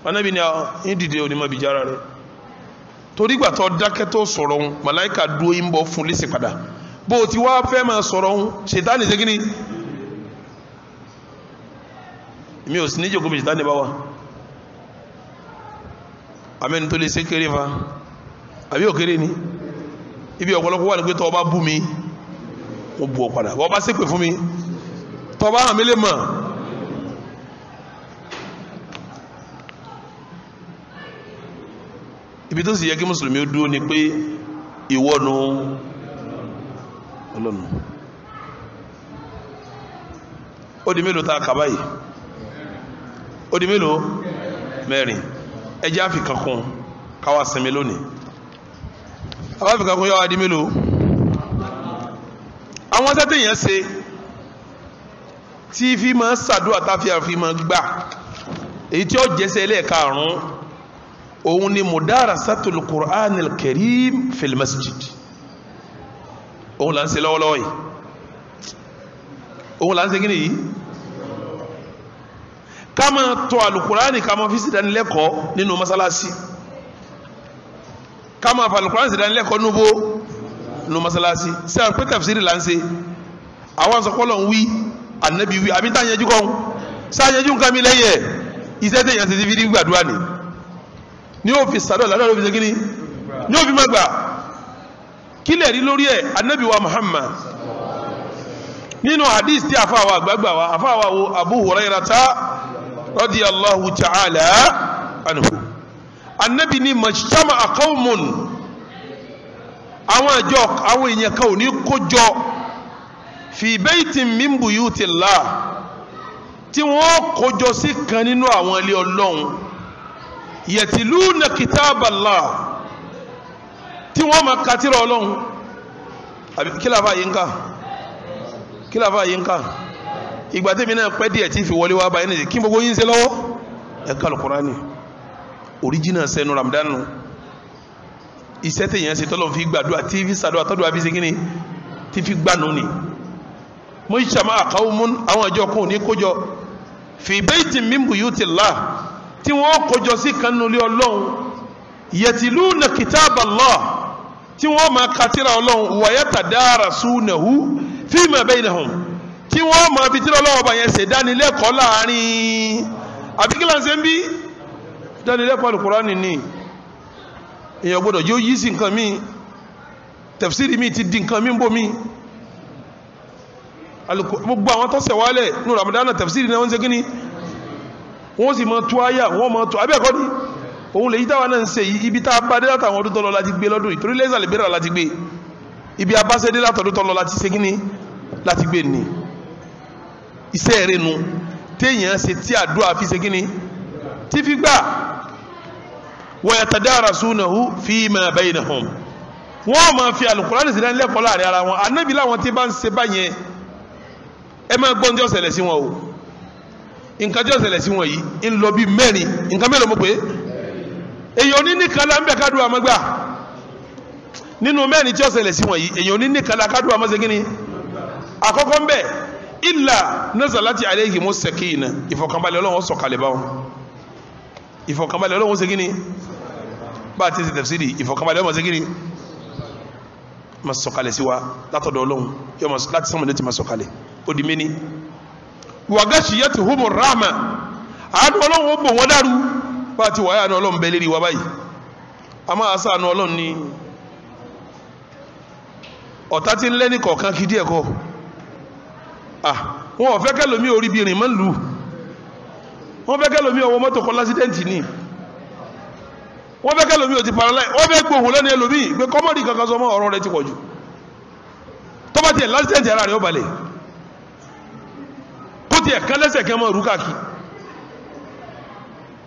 Ànábì ni ń dìde onímọ̀ bìjà rẹ̀ torí gbà tó dákẹ́ tó sọ̀rọ̀ ohun màláìkà dúó ń bọ̀ fún lẹ́sẹ̀ padà bó ti wá fẹ́ máa sọ̀rọ̀ ohun ṣètánì ṣe kíní mi ò sí ní jòkó bí ṣètánì bá wà amẹ́ni tó lè ṣe kéré fa àbí òkèrè ni ibi ọ̀pọ̀lọpọ̀ wà ní pé tọ́ bá bú mi mo bú ọ padà wọ́n bá ṣépè fún mi tọ́ bá hàn mí lè mọ̀ ibi tó sì yẹ kí mùsùlùmí ó dúró ni pé ìwọ́nu ọlọ́nu ó di mélòó tá a kà báyìí ó di mélòó mẹ́rin ẹjẹ́ àfikàn kún káwà sinmi lónìí àwọn àfikàn kún yáwà di mélòó àwọn tẹ́tẹ̀ yẹn ṣe tí fi máa ṣàdúrà táfíà fi máa gbà èyí tí ó jẹ́sẹ̀ ẹlẹ́ẹ̀karùn-ún òun ni mudarasatul Qur'anil Karim fil masjid òun là ń ṣe lọ́wọ́lọ́wọ́ yìí òun là ń ṣe gíní yìí ká máa tọ́ alukurani ká máa fi sí ìdánilẹ́kọ̀ọ́ nínú masalasi ká máa fa alukurani sí ìdánilẹ́kọ̀ọ́ nínú masalasi sí àwọn pé tafsiri là ń ṣe àwọn sọkọlọ̀ ń wí ànábì wí àbí táyẹjú kọ́ sáyẹjú nǹkan mi lẹ́yìn ẹ̀ iṣẹ́ tẹ̀yàn ti fi rí gbàdúrà ní ó fi sàdọ̀ ládọ̀ ló fi ṣe kíní ní ó fi máa gbà kí lè rí lórí ẹ̀ ànábì wa Muhammad nínú hadith tí àfáwà àgbàgbà wa àfáwà wo Abu Hurairata radiyallahu ta'ala anhu annabi ni majtama'a qawmun àwọn àjọ àwọn èèyàn kan ò ní kójọ fi baytin min buyutillah tí wọ́n kójọ sí kan nínú àwọn ilé Ọlọ́run yatiluna kitaballah tí wọ́n máa ka tírà Ọlọ́run àbí kí la fà yín ká ìgbà tí mi náà pẹ́ díẹ̀ tí fi wọlé wá báyìí nìyí kí gbogbo yín ṣe lọ́wọ́ ẹ̀ka Al-Qur'ani original sẹ́nu Ramadan nù iṣẹ́ tẹ̀yàn ṣe tọ́lọ́ fi gbàdúrà tí fi sàdúrà tọ́dúrà fi ṣe kí ni tí fi gbà nù ni mo ṣe àmà qawmun àwọn àjọ kan ò ní kójọ fi baytin min buyutillah tí wọ́n kójọ sí kanú lé Ọlọ́run yatiluna kitab Allah tí wọ́n máa ka tírà Ọlọ́run wa yatadarasunahu fima bainahum tí wọ́n máa fi tírà Ọlọ́run bá yẹn ṣe dánilẹ́kọ̀ọ́ láàrin àbíkílà ń ṣe ń bí dánilẹ́kọ̀ọ́ Al-Qur'ani ní èèyàn gbọ́dọ̀ yóò yí sí nǹkan míì tafsiri míì ti di nǹkan míì ń bò míì gbogbo àwọn tó ṣẹ̀wálẹ̀ ní Ramadan tafsiri náà wọ́n ṣe kíní wọ́n sì mọ́ tó àyà wọ́n mọ́ tó abẹ́ẹ̀kọ́ ní òun lè yí táwa náà ń ṣe ibi tá a bá dé látàwọn ọdún tọ́lọ láti gbé lọ́dún ìtorí lẹ́sà lè bẹ̀rẹ̀ láti gbé ibi abáṣẹ́dé látọ̀dún tọ́lọ láti ṣe kíní láti gbé ní iṣẹ́ rẹ̀ nu téèyàn ṣe tí àdúrà fi ṣe kíní tí fi gbà wa yatadarasunahu fima bainahum wọ́n máa fi Al-Qur'ani sí lẹ́kọ̀ọ́ láàrin ara wọn Ànábì láwọn tí bá ń ṣe báyẹn ẹ máa gbọ́n tí ó ṣẹlẹ̀ sí wọn o nǹkan tí ó ṣẹlẹ̀ sí wọn yìí ń lọ bí mẹ́rin nǹkan mélòó mo pé èyàn ní nìkan la ń bẹ̀ kádùn àmọ́gbà nínú mẹ́rin tí ó ṣẹlẹ̀ sí wọn yìí èyàn ní nìkan la kádùn àmọ́ ṣe kíni àkọ́kọ́ ń bẹ̀ illa nazalati alayhimus sakina ìfọ̀kànbalẹ̀ Ọlọ́run sọ̀kalẹ̀ bá wọn ìfọ̀kànbalẹ̀ Ọlọ́run ṣe kíni bá a ti ṣe tafsiri ìfọ̀kànbalẹ̀ Ọlọ́run ṣe kíni ma sọ̀kalẹ̀ sí wa látọ̀dọ̀ Ọlọ́run yọ láti sánmọ̀ létí ma sọ̀kalẹ̀ ó di méní wa ghashiyatuhumur rahma àánú Ọlọ́run ó bò wọ́n dàrú bá ti wáyà ní Ọlọ́run bẹ lérí wa báyìí a máa sá àánú Ọlọ́run ní ọ̀tá tí ń lẹ́ni kọ̀ọ̀kan kí díẹ̀ kọ́ wọn ò fẹ́ kẹ́lòmí orí bí rìn mọ́ lù wọ́n fẹ́ kẹ́lòmí ọwọ́ mọ́tò kọ́ lásídẹ́ǹtì ní wọ́n fẹ́ kẹ́lòmí ò ti paralyze wọ́n fẹ́ gbóhùn lẹ́nu ẹlòmí pé kọ́mọ́dì kankan sọmọ́ ọ̀rọ̀ rẹ̀ ti pọ̀ jù tó bá tiẹ̀ lásídẹ́ǹtì ara rẹ̀ ó balẹ̀ kó tiẹ̀ kán lẹ́sẹ̀ kẹ́ mọ́ rúkàkì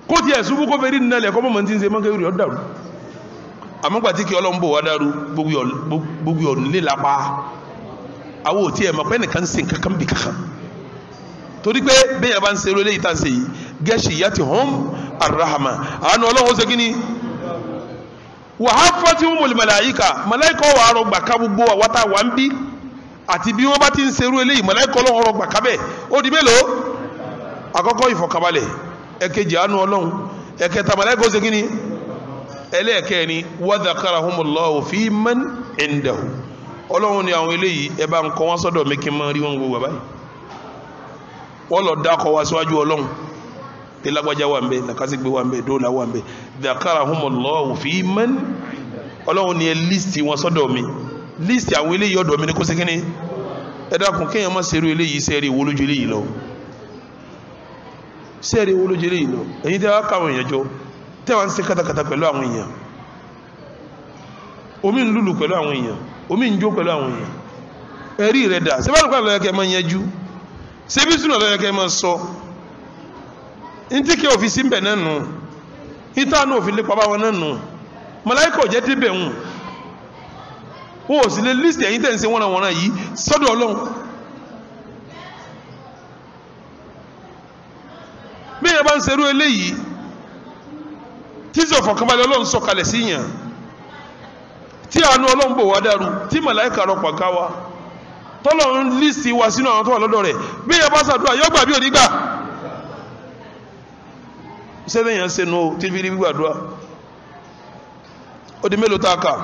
kó tiẹ̀ ṣubú kó fẹ́ rí nílẹ̀ kọ́mọ́ mọ́ tí ń ṣe mọ́kẹ́ rí ọ̀dàrú àmọ́gbà tí kí Ọlọ́run bò wá dàrú gbogbo ọ̀nlé lápá àwọn ò tiẹ̀ mọ̀ pé nìkan ń ṣe kankan bí kankan torí pé bẹ́ẹ̀ bá ń ṣe eré eléyìí tá ń ṣe yìí ghashiyatuhum ar-rahma àánú Ọlọ́run ó ṣe kí ni wàháfàtihumul màláyíkà màláyíkà wà á rọgbà ká gbogbo àwátá wà ń bí àti bí wọ́n bá ti ń serú eléyìí màláyíkà Ọlọ́run rọgbà ká bẹ́ẹ̀ ó di mélòó àkọ́kọ́ ìfọ̀kànbalẹ̀ ẹ̀kejì àánú Ọlọ́run ẹ̀kẹta màláyíkà ó ṣe kí ni ẹlẹ́ẹ̀kẹ́ni wa dhakarahumullahu fi man indahu Ọlọ́run ni àwọn eléyìí ẹ bá ń kọ́ wọn sọ́dọ̀ mi kí n máa rí wọn gbogbo báyìí wọ́n lọ dákọ̀ wá síwájú Ọlọ́run pé lágbájá wà ń bẹ làkásígbé wà ń bẹ dóòlà wà ń bẹ dhakarahumullahu fi man Ọlọ́run ni ẹ líìsì wọn sọ́dọ̀ mi líìsì àwọn eléyìí ọ̀dọ̀ mi ní kó sí kíní ẹ dákun kéèyàn má ṣerú eléyìí sẹ́ẹ̀rì wo lójú eléyìí lọ sẹ́ẹ̀rì wo lójú eléyìí lọ ẹ̀yin tẹ́ wá káwọn èèyàn jọ tẹ́ wá ń ṣe kátàkátà pẹ̀lú àwọn èèyàn omi ń lùlù pẹ̀lú àwọn èèyàn omi ń jó pẹ̀lú àwọn èèyàn ẹ̀rí rẹ̀ dà sẹ́bàlùkọ́ àlọ́yẹ̀kẹ́ máa yanjú ṣebí súnà àlọ́yẹ̀kẹ́ máa sọ ntí kí òfìsí ń bẹ̀ náà nù ìta náà òfin lépa báwọn náà nù màláíkà jẹ́ débẹ̀ ń wọ́n ò sì lè lísì ẹ̀yìn tẹ̀ ń ṣe wọ́nàwọ́nà yìí sọ́dọ̀ Ọlọ́run bí èèyàn bá ń ṣerú eléyìí tí ìṣọ̀fọ̀kànbalẹ̀ Ọlọ́run sọ̀kalẹ̀ sí yàn tí àánú Ọlọ́run bò wá dàrú tí màláíkà rọpà ká wa tọ́lọ́run lísì wa sínú àwọn tó wà lọ́dọ̀ rẹ̀ bí èèyàn bá ṣàdúrà yọ́gbà bí òní gbà sẹ́lẹ̀ yẹn ṣe nù tí fi rí gbàdúrà ó di mélòó tá a kà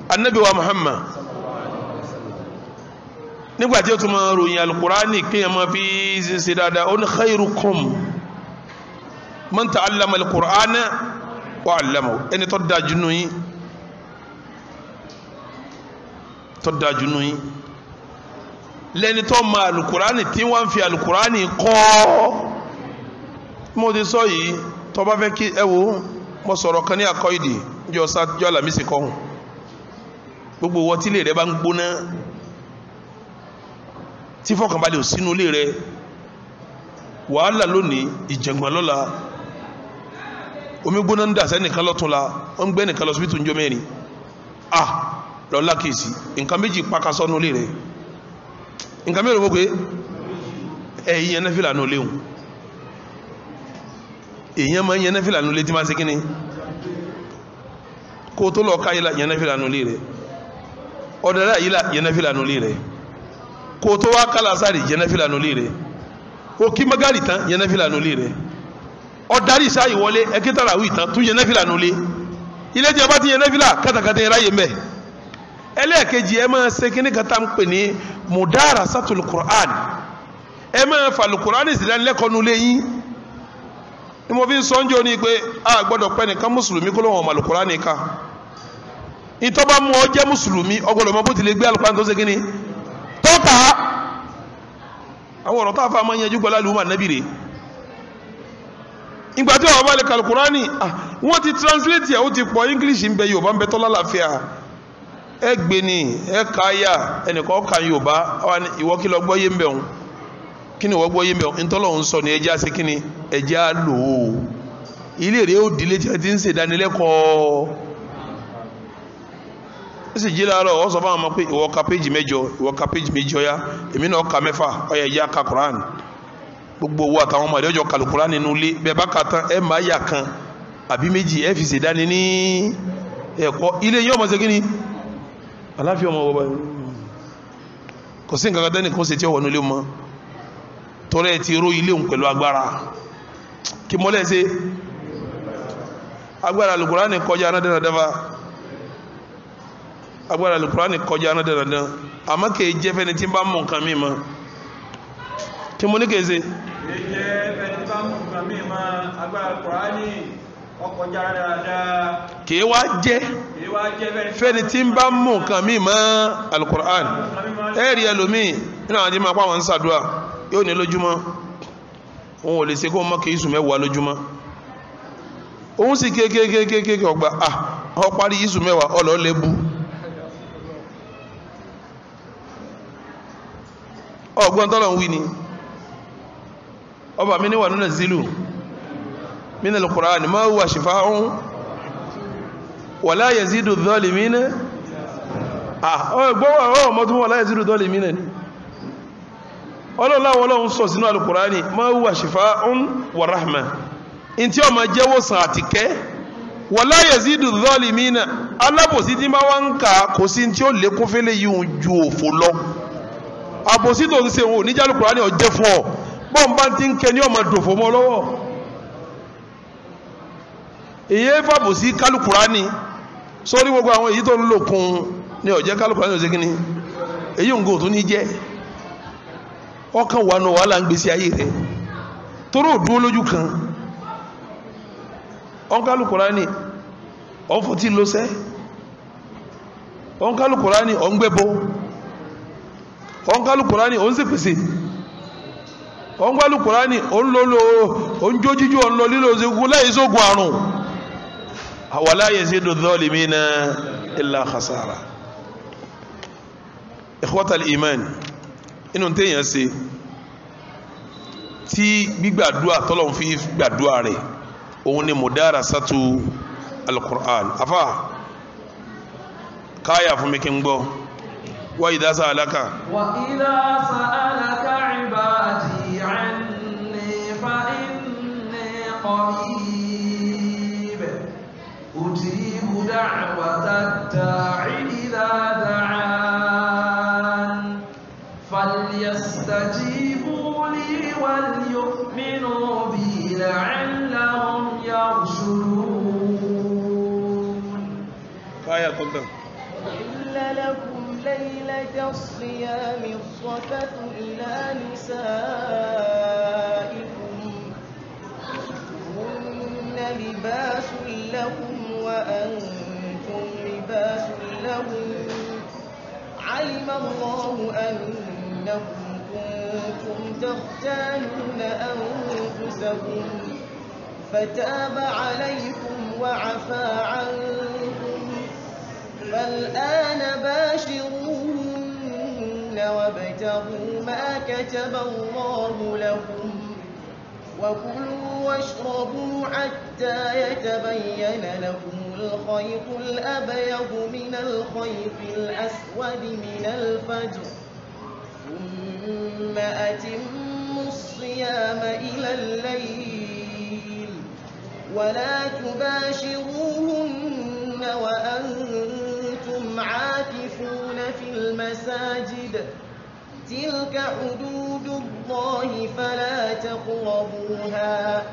Ànábì wa Muhammad nígbàtí ó tún máa ròyìn Al-Qur'ani kíyàn máa fi ṣe dáadáa ó ní khairukum man ta'allama al-Qur'ana wa 'allamahu ẹni tó dájú nù yín lẹ́ni tó máa Al-Qur'ani tí wọ́n fi Al-Qur'ani kọ́ mo ti sọ yìí tó bá fẹ́ kí ẹ wo mo sọ̀rọ̀ kan ní akọ́ ìdí jọ Àlàmísì kọ́hùn gbogbo wọ́n tí ilé rẹ bá ń gbóná tí fọkànbalẹ̀ ò sínú ilé rẹ wàhálà lónìí ìjàngbọ̀n lọ́la omi gbóná ń dà sẹ́nìkan lọ́tún la ó ń gbé nìkan lọ síbítù ń jọ mẹ́rin lọ́la kìsì nǹkan méjì pàkà sọ́nù ilé rẹ nǹkan mẹ́rin mọ́ pé ẹ̀yìn yẹn náfìlà nù léhùn èèyàn máa ń yẹn náfìlà nù lé tí máa ṣe kíni kó tó lọ ká yìí la yẹn náfìlà nù lé rẹ ọ̀dẹ̀dẹ̀ yìí la yẹn náfìlà nù lé rẹ kó tó wá kálá sáré yẹn náfìlà nù lé rẹ o kí magari tán yẹn náfìlà nulẹ̀ rẹ̀ ọ darí ìṣáyì wọlé ẹkí tàràwí tán tún yẹn náfìlà nulẹ̀ ilé tí a bá ti yẹn náfìlà kátàkátà yẹn ráyè mẹ́ ẹlẹ́ẹ̀kejì ẹ máa ṣe kíní kan tá ń pè ní mudarasatul Qur'an ẹ máa fa Qur'an ìsìlẹ́lẹ́kọ̀ọ́ nulẹ̀ yín ni mo fi ń sọ́njọ́ ní pé a gbọ́dọ̀ pẹ́ nìkan mùsùlùmí kó ló wọn mọ̀ Qur'an nìkan ìtọ́ bá mú ọ jẹ́ mùsùlùmí ọgbọ́dọ̀ mọ bó ti lè gbé Al-Qur'an tó ṣe kíní tọ́ka àwọn ọ̀rọ̀ tó àfa máa ń yanjú gbọ́lá lùmọ̀ nàbì rè ìgbà tí wọ́n bá lè ka Al-Qur'an wọ́n ti translate ẹ̀ ó ti pọ̀ English ń bẹ Yorùbá ń bẹ tọ́lá láfíà ẹ gbé ni ẹ ka ya ẹnìkan ọkà Yorùbá ìwọ kí lọ gbọ́ yé ń bẹ̀ òun kí ni ìwọ gbọ́ yé ń bẹ̀ òun ntọ́lọ̀ ń sọ ni ẹja sí kí ni ẹja lò ó ilé rẹ̀ ó dilé tí a ti ń ṣèdánilẹ́kọ̀ọ́ ó sì jí láàárọ̀ ọ sọ fún àwọn ọmọ pé ìwọ ka péjì mẹ́jọ ìwọ ka péjì méjì ọ̀yá èmi náà ka mẹ́fà ọ̀yá ẹja ka Quran gbogbo owó àtàwọn ọmọ àdéjọ ka Quran nínú ilé bẹ́ẹ̀ bá ka tán ẹ máa yà kan àbí méjì ẹ fi ṣèdání ní ẹ̀kọ́ ilé yín ọmọ ṣe kí ni aláfíà ọmọ ọba kò sí nǹkan kan tẹ́nì kan ṣe tí ó wọnú ilé mọ́ tọ́lẹ̀ ti ró ilé òun pẹ̀lú agbára kí mọ́lẹ̀ ṣe agbára Al-Qur'ani kọjá anádáradára agbára Al-Qur'ani kọjá anádáradára àmọ́ kìí jẹ́ fẹ́ni tí ń bá mú nǹkan mi mọ́ kí mo ní kìí ṣe kìí wá jẹ́ fẹ́ni tí ń bá mú nǹkan mí mọ́ Al-Qur'an ẹ̀rí ẹlòmíì nínú àwọn tí ma pa wọn ń sàdúrà yóò ní lójúmọ́ òun ò lè ṣe kó mọ́ kìí sùn mẹ́wàá lójúmọ́ òun sì kéèkéèkéèkéèké ọgbà ọ parí yíṣù mẹ́wàá ọlọ́ lẹ́bù ọgbọ́n tọ́lọ̀ ń wí ni ọba mi níwà nínú zilu min al-Qur'an ma huwa shifa'un wala yazidu adh-dhalimina ọmọ tó wala yazidu adh-dhalimina ni ọlọ́run sọ sínú al-Qur'ani ma huwa shifa'un wa rahma in tí ọmọ jẹ́wọ́ sàn àti kẹ́ wala yazidu adh-dhalimina alábòsí tí bá wá ń kà kò sí tí ó lékún fẹ́lẹ̀ yìí ju òfò lọ àbòsí tó ń ṣe wọn ò ní jẹ́ al-Qur'ani ọjẹ́ fún ọ bọ́n bá ti ń kẹ ní ọmọ dòfò mọ́ lọ́wọ́ èyí fàbòsí kálùkùránì sórí gbogbo àwọn èyí tó ń lò kún ní ọ̀jẹ́ kálùkùránì ò sí kíní èyí ń gò tó ní jẹ́ ọkàn wà nù wàhálà ń gbèsè ayé rẹ̀ toró dúró lójú kan ọ̀n kálùkùránì ọ̀n fòtí lọ́sẹ́ ọ̀n kálùkùránì ọ̀n gbẹ́bọ ọ̀n kálùkùránì ọ̀n ṣèpèsè ọ̀n kálùkùránì ọ̀n lọ́lọ́ ọ̀n jójíjú ọ̀n lọ lílo ṣe láì sógun àrùn wala yazidu adh-dhalimina illa khasara ikhwatal iman inú téèyàn ṣe tí gbígbàdúà tọ́lọ́run fi gbàdúà rẹ̀ òun ni mudarasatu al-Qur'an afa káyà fún mi kí n gbọ́ wa idha sa'alaka ibadi anni fa inni qarib أجيب دعوة الداع إذا دعان فليستجيبوا لي وليؤمنوا بي لعلهم يرشدون آية قلت إلا لكم ليلة الصيام الرفث إلى نسائكم هن لباس لكم وأنتم لباس لهم علم الله أنكم كنتم تختانون أنفسكم فتاب عليكم وعفى عنكم فالآن باشروهن وابتغوا ما كتب الله لكم وكلوا واشربوا حتى يتبين لكم الخيط الأبيض من الخيط الأسود من الفجر ثم أتموا الصيام إلى الليل ولا تباشروهن وأنتم عاكفون في المساجد تلك حدود الله فلا تقربوها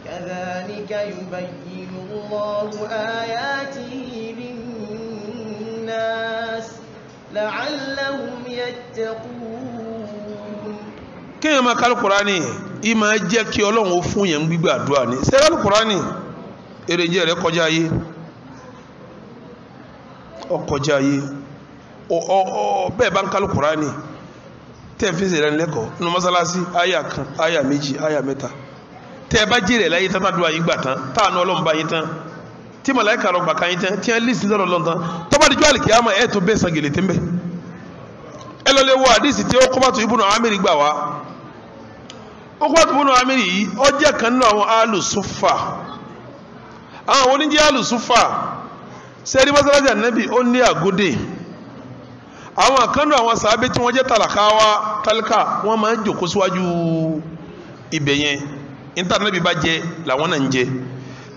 كذلك يبين الله آياته للناس لعلهم يتقون. kéèyàn máa ka Al-Qur'ani yìí máa jẹ́ kí Ọlọ́run ó fún yẹn gbígbà àdúrà ní sẹ́rẹ́ Al-Qur'ani èrèjẹ́ rẹ̀ kọjá ayé ọkọjá ayé bẹ́ẹ̀ bá ń ka Al-Qur'ani tẹ́ fi ṣe ìrànlẹ́kọ̀ọ́ nínú mọ́sálásí àyà kan àyà méjì àyà mẹ́ta tẹ́ bá jèrè láyé tán tàdúrà yìí gbà tán táànù Ọlọ́run bá yín tán tí màláíkà rọgbà kan yín tán tí wọ́n lè sí lọ́rọ̀ lọ́ntán tọ́ba díjọ́ àlìkìyámà ẹ̀ tó bẹ́ẹ̀ sangèlè tẹ́ ń bẹ́ ẹ lọ lè wo àdìsí tí Uqbatu ibn Amir gbà wá Uqbatu ibn Amir yìí ó jẹ́ kan nínú àwọn alùsùfà àwọn oníjẹ́ alùsùfà sẹ́ẹ̀rí mọ́sálásí Ànábì ó ní àgódè àwọn àkànnù àwọn sàábé tí wọ́n jẹ́ tálíkà wọ́n máa ń jòkó síwájú ibẹ̀ yẹn níta Ànábì bá jẹ làwọn náà ń jẹ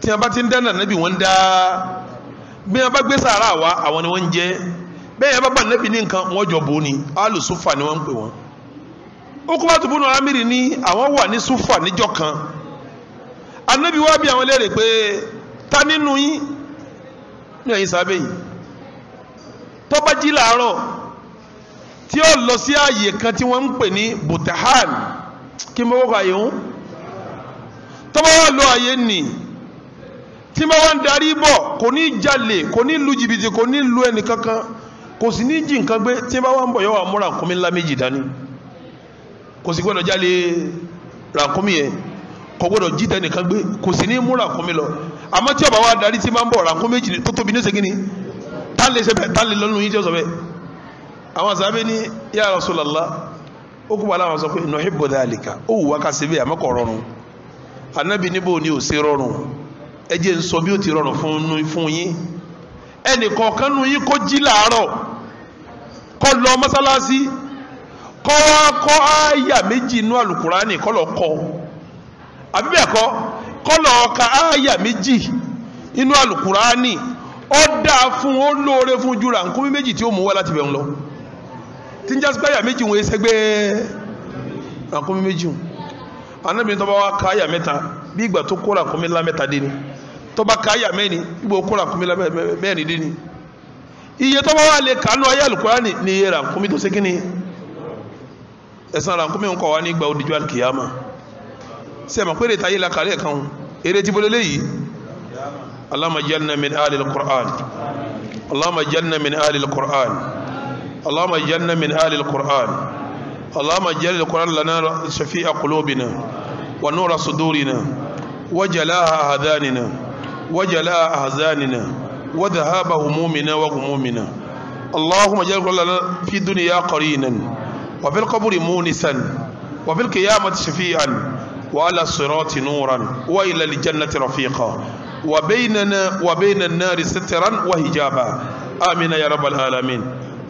tí wọ́n bá ti ń dáná Ànábì wọ́n ń dá bí wọ́n bá gbé sàárà wá àwọn ni wọ́n ń jẹ bẹ́ẹ̀ yẹn bá bá Ànábì ní nǹkan wọ́n jọ bò ní alùsùfà ni wọ́n ń pè wọ́n. Uqbatu ibn Amir ní àwọn wà ní sùfà níjọ́ kan Ànábì wá bí àwọn léèrè pé ta nínú yín ní ẹ̀yin sàábé yìí tó bá jí làárọ̀ tí ó lọ sí ààyè kan tí wọ́n ń pè ní Butahan kí n bá wọ́pọ̀ àyè ń tó bá wà lọ àyè nì tí bá wọ́n ń darí bọ̀ kò ní jalè kò ní lu jìbìtì kò ní lu ẹnì kankan kò sì ní jí nǹkan gbé tí bá wọ́n ń bọ̀ yọ wà mú ràkúnmí ńlá méjì dání kò sì gbọ́dọ̀ jalè ràkúnmí yẹn kò gbọ́dọ̀ jí tẹnìkan gbé kò sì ní mú ràkúnmí lọ àmọ́ tí ó bá wà darí tí bá ń bọ̀ ràkúnmí méjì tó tóbi ní segin ni tá lè ṣe bẹ́ẹ̀ tá lè lọ́nu yín tí ó sọ bẹ́ẹ̀ àwọn sàbẹ̀ ní ya Rasulullah ó kú wàhálà wọn sọ pé nuhibbu dhalika ó wù wá ká ṣe bẹ́ẹ̀ àmọ́ kò rọrùn Ànábì níbo ni ò ṣe rọrùn ẹ jẹ́ ń sọ bí ó ti rọrùn fún yín ẹnì kọ̀ọ̀kan nu yín kó jí làárọ̀ kó lọ mọ́sálásí kó wá kọ́ àyà méjì inú Al-Qur'ani kó lọ kọ́ àbí bẹ́ẹ̀ kọ́ kó lọ ka àyà méjì inú Al-Qur'ani ó dáa fún ó lóore fún ju ràkúnmí méjì tí ó mú wá láti bẹ̀ ń lọ tí ń jásí káyà méjì wọ́n ṣẹgbẹ́ ràkúnmí méjì wọn Ànábì tó bá wá káyà mẹ́ta bí ìgbà tó kó ràkúnmí ńlá mẹ́ta dé ni tó bá káyà mẹ́rin bí ìgbà kó ràkúnmí ńlá mẹ́rin dé ni iye tó bá wà lè kánú ayé Al-Qur'ani ní iye ràkúnmí tó ṣe kí ni ẹ̀sán ràkúnmí ń kọ̀ wá ní ìgbà òdìjọ́ àlùkìyámà sẹ́mà pé èrè táyé la kàlẹ́ kan èrè tí bolélé yìí اللهم اجعلنا من آل القرآن اللهم اجعلنا من آل القرآن اللهم اجعلنا من آل القرآن اللهم اجعل القرآن لنا شفيع قلوبنا ونور صدورنا وجلاء أحزاننا وجلاء أحزاننا وذهاب همومنا وغمومنا اللهم اجعل القرآن لنا في الدنيا قرينا وفي القبر مونسا وفي القيامة شفيعا وعلى الصراط نورا وإلى الجنة رفيقا وبيننا وبين النار سترا وحجابا آمين يا رب العالمين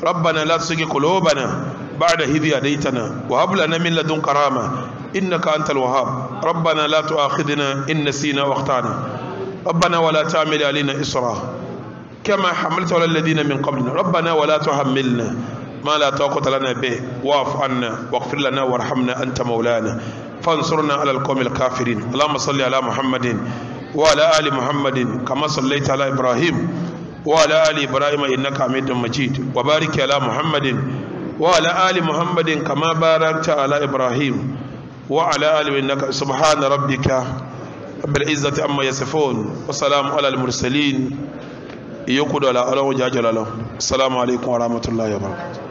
ربنا لا تزغ قلوبنا بعد إذ هديتنا وهب لنا من لدنك رحمة إنك أنت الوهاب ربنا لا تؤاخذنا إن نسينا واخطأنا ربنا ولا تعمل علينا إصرا كما حملت على الذين من قبلنا ربنا ولا تحملنا ما لا طاقة لنا به واعف عنا واغفر لنا وارحمنا أنت مولانا فانصرنا على القوم الكافرين اللهم صل على محمد وعلى آل محمد كما صليت على إبراهيم وعلى آل إبراهيم إنك حميد مجيد وبارك على محمد وعلى آل محمد كما باركت على إبراهيم وعلى آل إنك سبحان ربك رب العزة عما يصفون وسلام على المرسلين يقول على الله وجل له السلام عليكم ورحمة الله وبركاته.